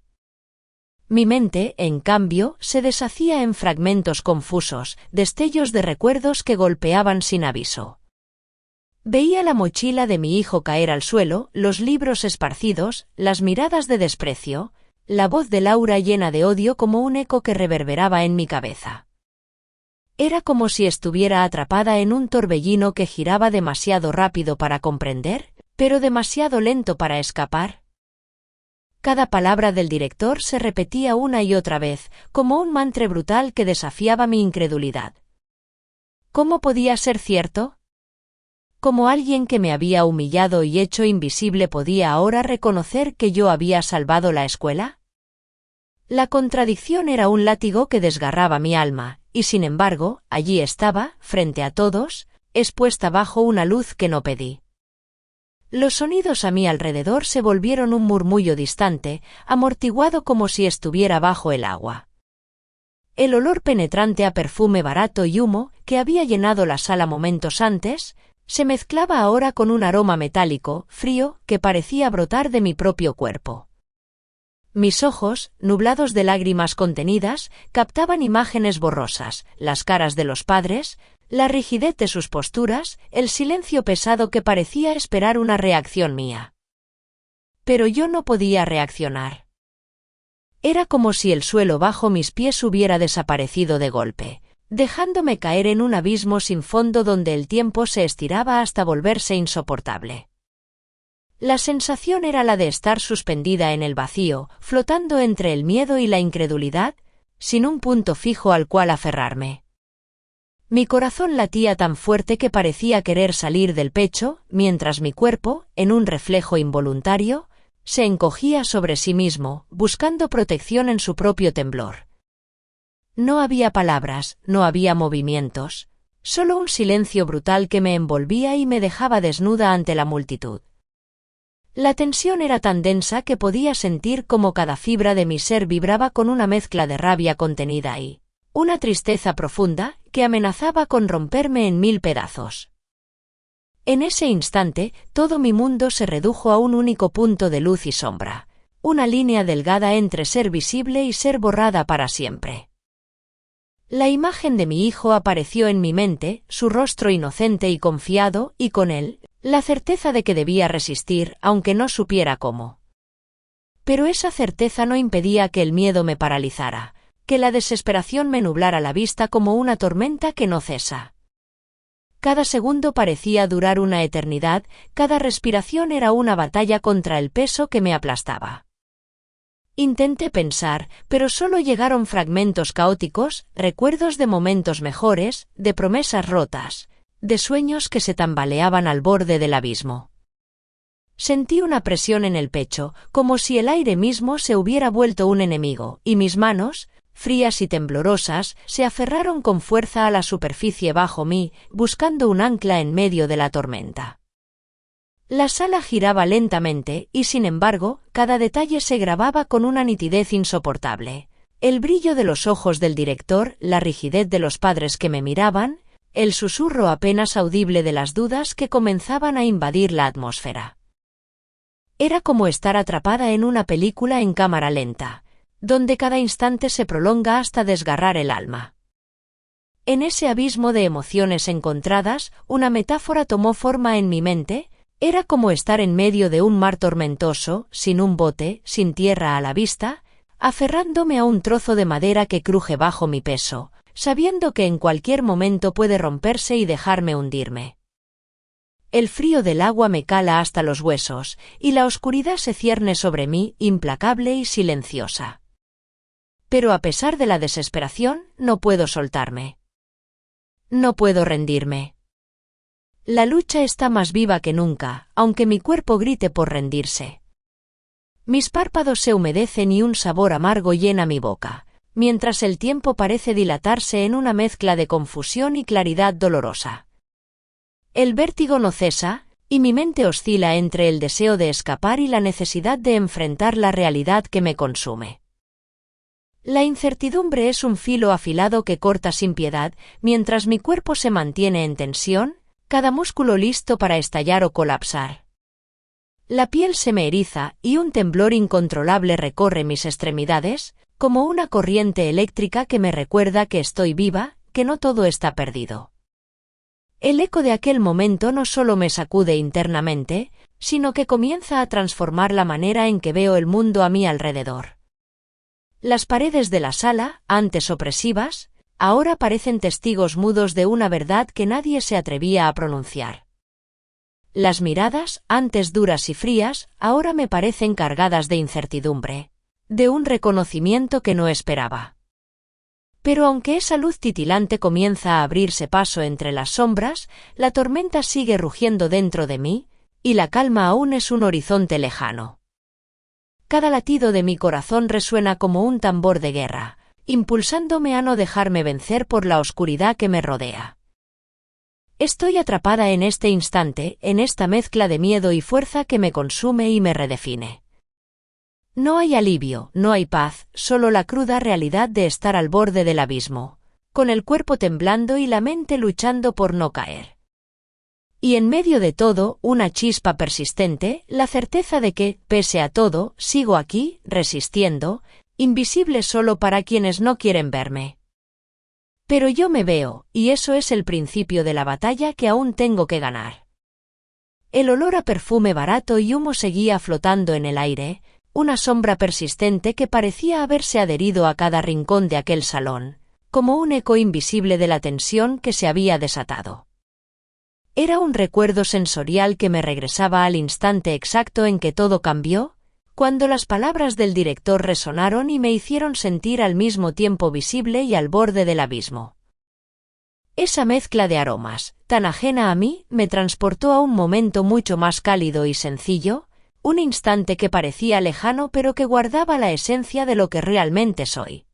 Mi mente, en cambio, se deshacía en fragmentos confusos, destellos de recuerdos que golpeaban sin aviso. Veía la mochila de mi hijo caer al suelo, los libros esparcidos, las miradas de desprecio, la voz de Laura llena de odio como un eco que reverberaba en mi cabeza. Era como si estuviera atrapada en un torbellino que giraba demasiado rápido para comprender, pero demasiado lento para escapar. Cada palabra del director se repetía una y otra vez, como un mantra brutal que desafiaba mi incredulidad. ¿Cómo podía ser cierto? ¿Cómo alguien que me había humillado y hecho invisible podía ahora reconocer que yo había salvado la escuela? La contradicción era un látigo que desgarraba mi alma, y sin embargo, allí estaba, frente a todos, expuesta bajo una luz que no pedí. Los sonidos a mi alrededor se volvieron un murmullo distante, amortiguado como si estuviera bajo el agua. El olor penetrante a perfume barato y humo, que había llenado la sala momentos antes, se mezclaba ahora con un aroma metálico, frío, que parecía brotar de mi propio cuerpo. Mis ojos, nublados de lágrimas contenidas, captaban imágenes borrosas, las caras de los padres, la rigidez de sus posturas, el silencio pesado que parecía esperar una reacción mía. Pero yo no podía reaccionar. Era como si el suelo bajo mis pies hubiera desaparecido de golpe, dejándome caer en un abismo sin fondo donde el tiempo se estiraba hasta volverse insoportable. La sensación era la de estar suspendida en el vacío, flotando entre el miedo y la incredulidad, sin un punto fijo al cual aferrarme. Mi corazón latía tan fuerte que parecía querer salir del pecho, mientras mi cuerpo, en un reflejo involuntario, se encogía sobre sí mismo, buscando protección en su propio temblor. No había palabras, no había movimientos, solo un silencio brutal que me envolvía y me dejaba desnuda ante la multitud. La tensión era tan densa que podía sentir cómo cada fibra de mi ser vibraba con una mezcla de rabia contenida y una tristeza profunda que amenazaba con romperme en mil pedazos. En ese instante, todo mi mundo se redujo a un único punto de luz y sombra, una línea delgada entre ser visible y ser borrada para siempre. La imagen de mi hijo apareció en mi mente, su rostro inocente y confiado, y con él, la certeza de que debía resistir, aunque no supiera cómo. Pero esa certeza no impedía que el miedo me paralizara, que la desesperación me nublara la vista como una tormenta que no cesa. Cada segundo parecía durar una eternidad, cada respiración era una batalla contra el peso que me aplastaba. Intenté pensar, pero solo llegaron fragmentos caóticos, recuerdos de momentos mejores, de promesas rotas, de sueños que se tambaleaban al borde del abismo. Sentí una presión en el pecho, como si el aire mismo se hubiera vuelto un enemigo, y mis manos, frías y temblorosas, se aferraron con fuerza a la superficie bajo mí, buscando un ancla en medio de la tormenta. La sala giraba lentamente, y sin embargo, cada detalle se grababa con una nitidez insoportable. El brillo de los ojos del director, la rigidez de los padres que me miraban, el susurro apenas audible de las dudas que comenzaban a invadir la atmósfera. Era como estar atrapada en una película en cámara lenta, donde cada instante se prolonga hasta desgarrar el alma. En ese abismo de emociones encontradas, una metáfora tomó forma en mi mente. Era como estar en medio de un mar tormentoso, sin un bote, sin tierra a la vista, aferrándome a un trozo de madera que cruje bajo mi peso, sabiendo que en cualquier momento puede romperse y dejarme hundirme. El frío del agua me cala hasta los huesos, y la oscuridad se cierne sobre mí, implacable y silenciosa. Pero a pesar de la desesperación, no puedo soltarme. No puedo rendirme. La lucha está más viva que nunca, aunque mi cuerpo grite por rendirse. Mis párpados se humedecen y un sabor amargo llena mi boca, mientras el tiempo parece dilatarse en una mezcla de confusión y claridad dolorosa. El vértigo no cesa, y mi mente oscila entre el deseo de escapar y la necesidad de enfrentar la realidad que me consume. La incertidumbre es un filo afilado que corta sin piedad, mientras mi cuerpo se mantiene en tensión, cada músculo listo para estallar o colapsar. La piel se me eriza y un temblor incontrolable recorre mis extremidades, como una corriente eléctrica que me recuerda que estoy viva, que no todo está perdido. El eco de aquel momento no solo me sacude internamente, sino que comienza a transformar la manera en que veo el mundo a mi alrededor. Las paredes de la sala, antes opresivas, ahora parecen testigos mudos de una verdad que nadie se atrevía a pronunciar. Las miradas, antes duras y frías, ahora me parecen cargadas de incertidumbre, de un reconocimiento que no esperaba. Pero aunque esa luz titilante comienza a abrirse paso entre las sombras, la tormenta sigue rugiendo dentro de mí, y la calma aún es un horizonte lejano. Cada latido de mi corazón resuena como un tambor de guerra, impulsándome a no dejarme vencer por la oscuridad que me rodea. Estoy atrapada en este instante, en esta mezcla de miedo y fuerza que me consume y me redefine. No hay alivio, no hay paz, solo la cruda realidad de estar al borde del abismo, con el cuerpo temblando y la mente luchando por no caer. Y en medio de todo, una chispa persistente, la certeza de que, pese a todo, sigo aquí, resistiendo, invisible solo para quienes no quieren verme. Pero yo me veo, y eso es el principio de la batalla que aún tengo que ganar. El olor a perfume barato y humo seguía flotando en el aire, una sombra persistente que parecía haberse adherido a cada rincón de aquel salón, como un eco invisible de la tensión que se había desatado. Era un recuerdo sensorial que me regresaba al instante exacto en que todo cambió, cuando las palabras del director resonaron y me hicieron sentir al mismo tiempo visible y al borde del abismo. Esa mezcla de aromas, tan ajena a mí, me transportó a un momento mucho más cálido y sencillo, un instante que parecía lejano pero que guardaba la esencia de lo que realmente soy.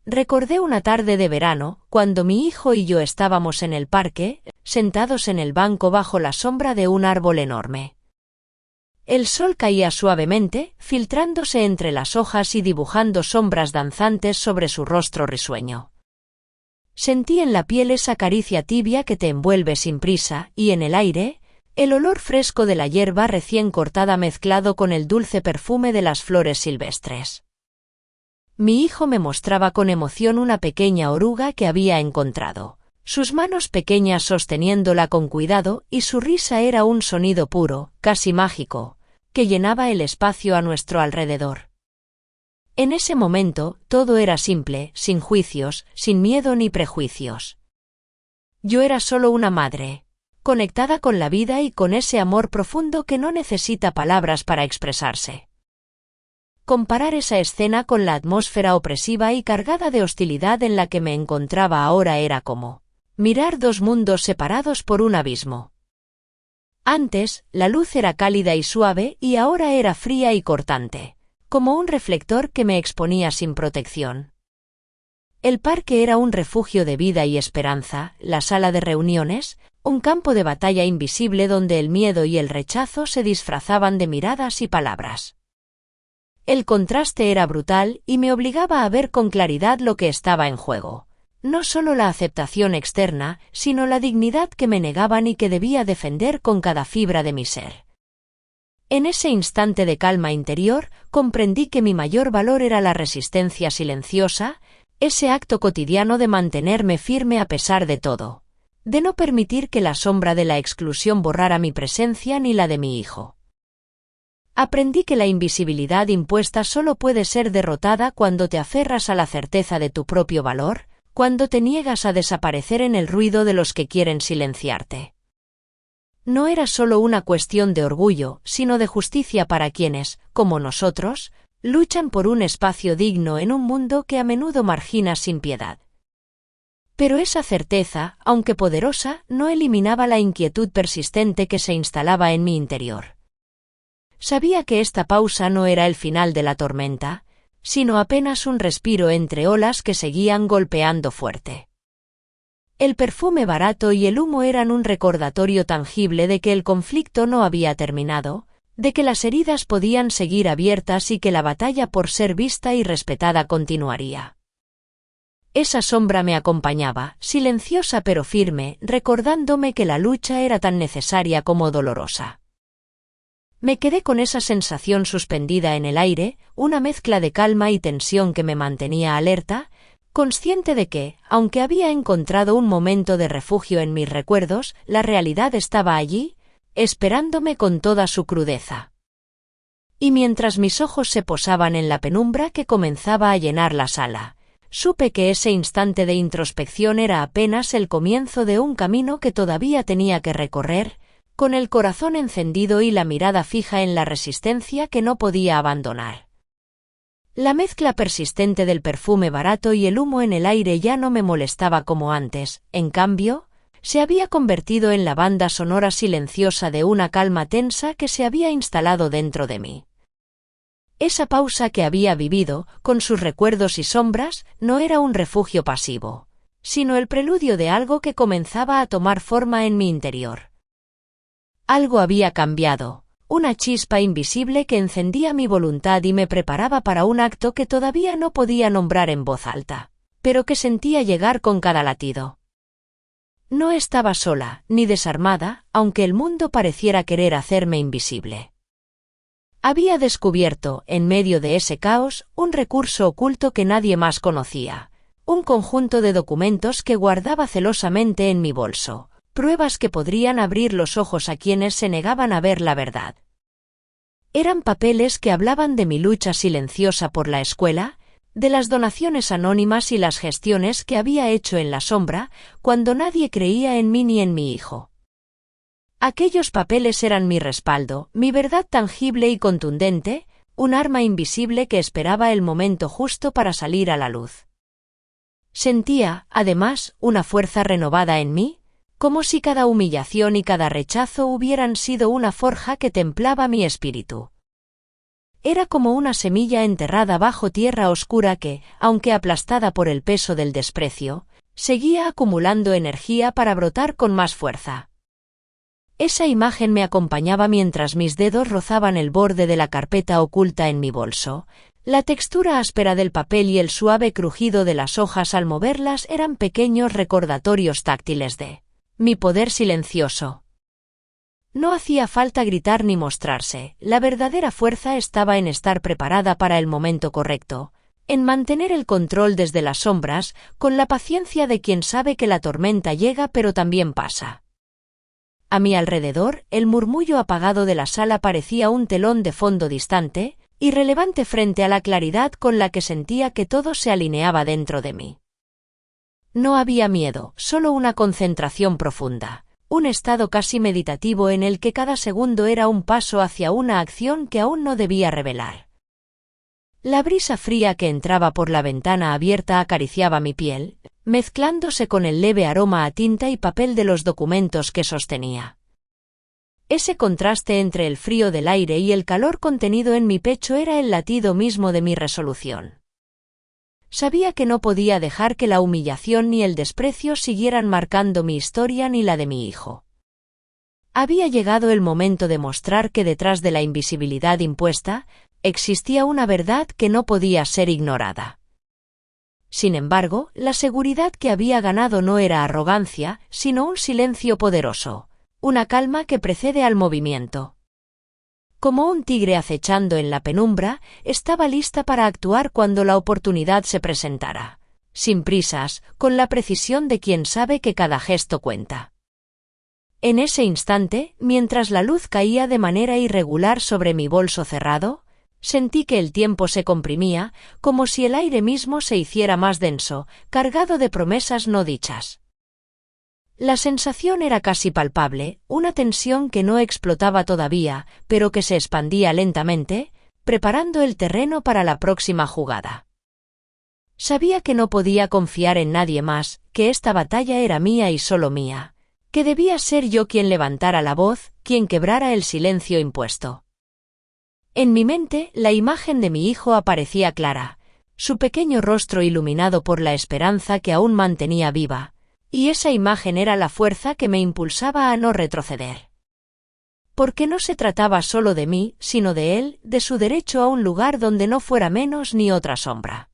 Recordé una tarde de verano, cuando mi hijo y yo estábamos en el parque, sentados en el banco bajo la sombra de un árbol enorme. El sol caía suavemente, filtrándose entre las hojas y dibujando sombras danzantes sobre su rostro risueño. Sentí en la piel esa caricia tibia que te envuelve sin prisa, y en el aire, el olor fresco de la hierba recién cortada mezclado con el dulce perfume de las flores silvestres. Mi hijo me mostraba con emoción una pequeña oruga que había encontrado, sus manos pequeñas sosteniéndola con cuidado y su risa era un sonido puro, casi mágico, que llenaba el espacio a nuestro alrededor. En ese momento, todo era simple, sin juicios, sin miedo ni prejuicios. Yo era solo una madre, conectada con la vida y con ese amor profundo que no necesita palabras para expresarse. Comparar esa escena con la atmósfera opresiva y cargada de hostilidad en la que me encontraba ahora era como mirar dos mundos separados por un abismo. Antes, la luz era cálida y suave y ahora era fría y cortante, como un reflector que me exponía sin protección. El parque era un refugio de vida y esperanza, la sala de reuniones, un campo de batalla invisible donde el miedo y el rechazo se disfrazaban de miradas y palabras. El contraste era brutal y me obligaba a ver con claridad lo que estaba en juego. No solo la aceptación externa, sino la dignidad que me negaban y que debía defender con cada fibra de mi ser. En ese instante de calma interior, comprendí que mi mayor valor era la resistencia silenciosa, ese acto cotidiano de mantenerme firme a pesar de todo, de no permitir que la sombra de la exclusión borrara mi presencia ni la de mi hijo. Aprendí que la invisibilidad impuesta solo puede ser derrotada cuando te aferras a la certeza de tu propio valor, cuando te niegas a desaparecer en el ruido de los que quieren silenciarte. No era solo una cuestión de orgullo, sino de justicia para quienes, como nosotros, luchan por un espacio digno en un mundo que a menudo margina sin piedad. Pero esa certeza, aunque poderosa, no eliminaba la inquietud persistente que se instalaba en mi interior. Sabía que esta pausa no era el final de la tormenta, sino apenas un respiro entre olas que seguían golpeando fuerte. El perfume barato y el humo eran un recordatorio tangible de que el conflicto no había terminado, de que las heridas podían seguir abiertas y que la batalla por ser vista y respetada continuaría. Esa sombra me acompañaba, silenciosa pero firme, recordándome que la lucha era tan necesaria como dolorosa. Me quedé con esa sensación suspendida en el aire, una mezcla de calma y tensión que me mantenía alerta, consciente de que, aunque había encontrado un momento de refugio en mis recuerdos, la realidad estaba allí, esperándome con toda su crudeza. Y mientras mis ojos se posaban en la penumbra que comenzaba a llenar la sala, supe que ese instante de introspección era apenas el comienzo de un camino que todavía tenía que recorrer, con el corazón encendido y la mirada fija en la resistencia que no podía abandonar. La mezcla persistente del perfume barato y el humo en el aire ya no me molestaba como antes, en cambio, se había convertido en la banda sonora silenciosa de una calma tensa que se había instalado dentro de mí. Esa pausa que había vivido, con sus recuerdos y sombras, no era un refugio pasivo, sino el preludio de algo que comenzaba a tomar forma en mi interior. Algo había cambiado, una chispa invisible que encendía mi voluntad y me preparaba para un acto que todavía no podía nombrar en voz alta, pero que sentía llegar con cada latido. No estaba sola, ni desarmada, aunque el mundo pareciera querer hacerme invisible. Había descubierto, en medio de ese caos, un recurso oculto que nadie más conocía, un conjunto de documentos que guardaba celosamente en mi bolso, pruebas que podrían abrir los ojos a quienes se negaban a ver la verdad. Eran papeles que hablaban de mi lucha silenciosa por la escuela, de las donaciones anónimas y las gestiones que había hecho en la sombra, cuando nadie creía en mí ni en mi hijo. Aquellos papeles eran mi respaldo, mi verdad tangible y contundente, un arma invisible que esperaba el momento justo para salir a la luz. Sentía, además, una fuerza renovada en mí, como si cada humillación y cada rechazo hubieran sido una forja que templaba mi espíritu. Era como una semilla enterrada bajo tierra oscura que, aunque aplastada por el peso del desprecio, seguía acumulando energía para brotar con más fuerza. Esa imagen me acompañaba mientras mis dedos rozaban el borde de la carpeta oculta en mi bolso. La textura áspera del papel y el suave crujido de las hojas al moverlas eran pequeños recordatorios táctiles de mi poder silencioso. No hacía falta gritar ni mostrarse, la verdadera fuerza estaba en estar preparada para el momento correcto, en mantener el control desde las sombras, con la paciencia de quien sabe que la tormenta llega pero también pasa. A mi alrededor, el murmullo apagado de la sala parecía un telón de fondo distante, irrelevante frente a la claridad con la que sentía que todo se alineaba dentro de mí. No había miedo, solo una concentración profunda, un estado casi meditativo en el que cada segundo era un paso hacia una acción que aún no debía revelar. La brisa fría que entraba por la ventana abierta acariciaba mi piel, mezclándose con el leve aroma a tinta y papel de los documentos que sostenía. Ese contraste entre el frío del aire y el calor contenido en mi pecho era el latido mismo de mi resolución. Sabía que no podía dejar que la humillación ni el desprecio siguieran marcando mi historia ni la de mi hijo. Había llegado el momento de mostrar que detrás de la invisibilidad impuesta, existía una verdad que no podía ser ignorada. Sin embargo, la seguridad que había ganado no era arrogancia, sino un silencio poderoso, una calma que precede al movimiento. Como un tigre acechando en la penumbra, estaba lista para actuar cuando la oportunidad se presentara, sin prisas, con la precisión de quien sabe que cada gesto cuenta. En ese instante, mientras la luz caía de manera irregular sobre mi bolso cerrado, sentí que el tiempo se comprimía, como si el aire mismo se hiciera más denso, cargado de promesas no dichas. La sensación era casi palpable, una tensión que no explotaba todavía, pero que se expandía lentamente, preparando el terreno para la próxima jugada. Sabía que no podía confiar en nadie más, que esta batalla era mía y solo mía, que debía ser yo quien levantara la voz, quien quebrara el silencio impuesto. En mi mente, la imagen de mi hijo aparecía clara, su pequeño rostro iluminado por la esperanza que aún mantenía viva, y esa imagen era la fuerza que me impulsaba a no retroceder. Porque no se trataba solo de mí, sino de él, de su derecho a un lugar donde no fuera menos ni otra sombra.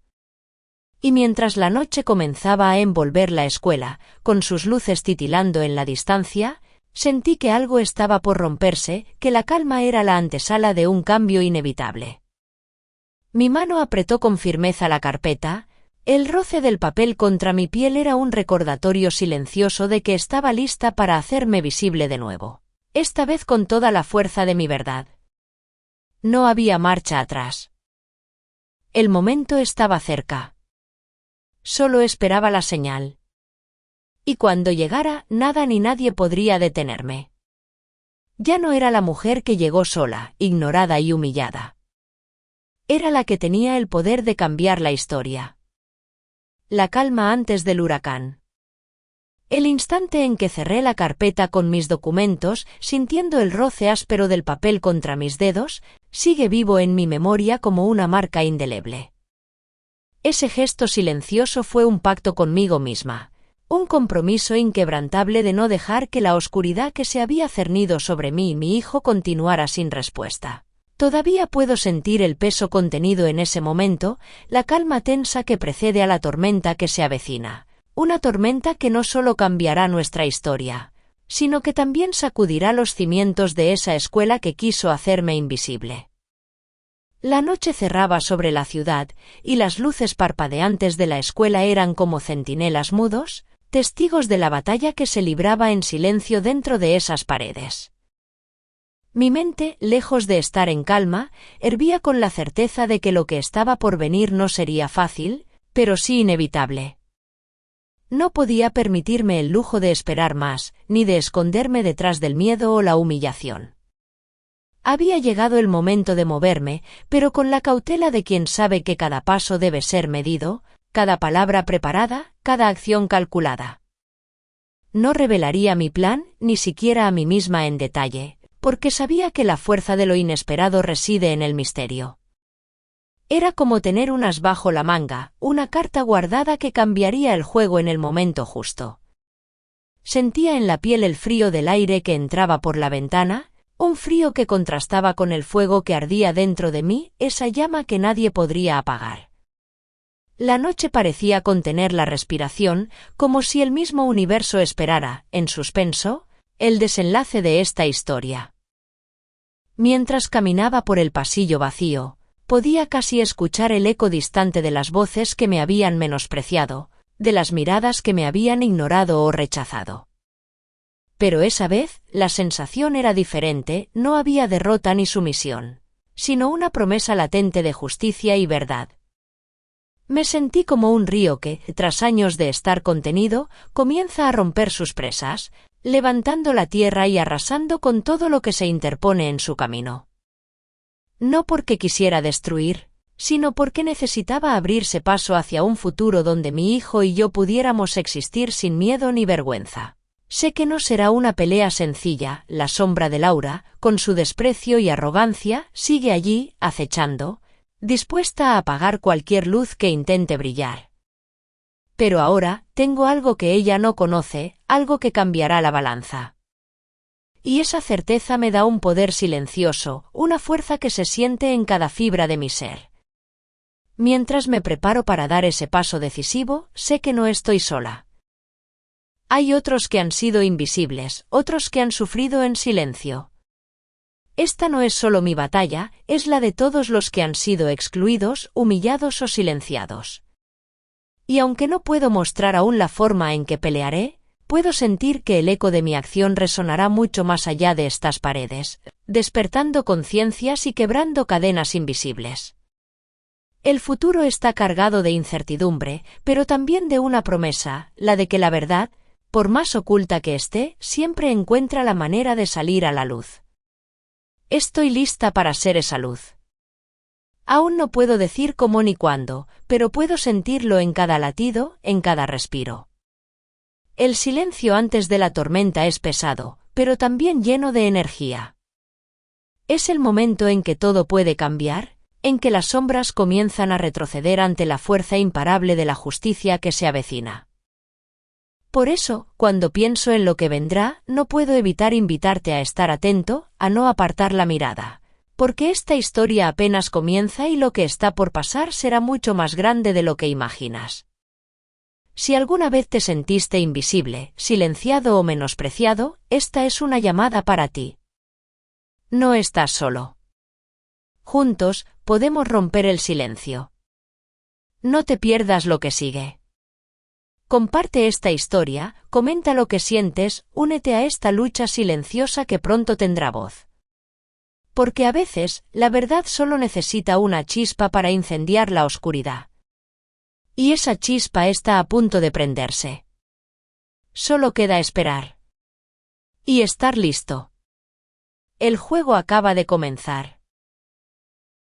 Y mientras la noche comenzaba a envolver la escuela, con sus luces titilando en la distancia, sentí que algo estaba por romperse, que la calma era la antesala de un cambio inevitable. Mi mano apretó con firmeza la carpeta, el roce del papel contra mi piel era un recordatorio silencioso de que estaba lista para hacerme visible de nuevo, esta vez con toda la fuerza de mi verdad. No había marcha atrás. El momento estaba cerca. Solo esperaba la señal. Y cuando llegara, nada ni nadie podría detenerme. Ya no era la mujer que llegó sola, ignorada y humillada. Era la que tenía el poder de cambiar la historia. La calma antes del huracán. El instante en que cerré la carpeta con mis documentos, sintiendo el roce áspero del papel contra mis dedos, sigue vivo en mi memoria como una marca indeleble. Ese gesto silencioso fue un pacto conmigo misma, un compromiso inquebrantable de no dejar que la oscuridad que se había cernido sobre mí y mi hijo continuara sin respuesta. Todavía puedo sentir el peso contenido en ese momento, la calma tensa que precede a la tormenta que se avecina. Una tormenta que no solo cambiará nuestra historia, sino que también sacudirá los cimientos de esa escuela que quiso hacerme invisible. La noche cerraba sobre la ciudad, y las luces parpadeantes de la escuela eran como centinelas mudos, testigos de la batalla que se libraba en silencio dentro de esas paredes. Mi mente, lejos de estar en calma, hervía con la certeza de que lo que estaba por venir no sería fácil, pero sí inevitable. No podía permitirme el lujo de esperar más, ni de esconderme detrás del miedo o la humillación. Había llegado el momento de moverme, pero con la cautela de quien sabe que cada paso debe ser medido, cada palabra preparada, cada acción calculada. No revelaría mi plan, ni siquiera a mí misma en detalle, porque sabía que la fuerza de lo inesperado reside en el misterio. Era como tener un as bajo la manga, una carta guardada que cambiaría el juego en el momento justo. Sentía en la piel el frío del aire que entraba por la ventana, un frío que contrastaba con el fuego que ardía dentro de mí, esa llama que nadie podría apagar. La noche parecía contener la respiración, como si el mismo universo esperara, en suspenso, el desenlace de esta historia. Mientras caminaba por el pasillo vacío, podía casi escuchar el eco distante de las voces que me habían menospreciado, de las miradas que me habían ignorado o rechazado. Pero esa vez, la sensación era diferente, no había derrota ni sumisión, sino una promesa latente de justicia y verdad. Me sentí como un río que, tras años de estar contenido, comienza a romper sus presas, levantando la tierra y arrasando con todo lo que se interpone en su camino. No porque quisiera destruir, sino porque necesitaba abrirse paso hacia un futuro donde mi hijo y yo pudiéramos existir sin miedo ni vergüenza. Sé que no será una pelea sencilla, la sombra de Laura, con su desprecio y arrogancia, sigue allí, acechando, dispuesta a apagar cualquier luz que intente brillar. Pero ahora, tengo algo que ella no conoce, algo que cambiará la balanza. Y esa certeza me da un poder silencioso, una fuerza que se siente en cada fibra de mi ser. Mientras me preparo para dar ese paso decisivo, sé que no estoy sola. Hay otros que han sido invisibles, otros que han sufrido en silencio. Esta no es solo mi batalla, es la de todos los que han sido excluidos, humillados o silenciados. Y aunque no puedo mostrar aún la forma en que pelearé, puedo sentir que el eco de mi acción resonará mucho más allá de estas paredes, despertando conciencias y quebrando cadenas invisibles. El futuro está cargado de incertidumbre, pero también de una promesa, la de que la verdad, por más oculta que esté, siempre encuentra la manera de salir a la luz. Estoy lista para ser esa luz. Aún no puedo decir cómo ni cuándo, pero puedo sentirlo en cada latido, en cada respiro. El silencio antes de la tormenta es pesado, pero también lleno de energía. Es el momento en que todo puede cambiar, en que las sombras comienzan a retroceder ante la fuerza imparable de la justicia que se avecina. Por eso, cuando pienso en lo que vendrá, no puedo evitar invitarte a estar atento, a no apartar la mirada, porque esta historia apenas comienza y lo que está por pasar será mucho más grande de lo que imaginas. Si alguna vez te sentiste invisible, silenciado o menospreciado, esta es una llamada para ti. No estás solo. Juntos, podemos romper el silencio. No te pierdas lo que sigue. Comparte esta historia, comenta lo que sientes, únete a esta lucha silenciosa que pronto tendrá voz. Porque a veces, la verdad solo necesita una chispa para incendiar la oscuridad. Y esa chispa está a punto de prenderse. Solo queda esperar. Y estar listo. El juego acaba de comenzar.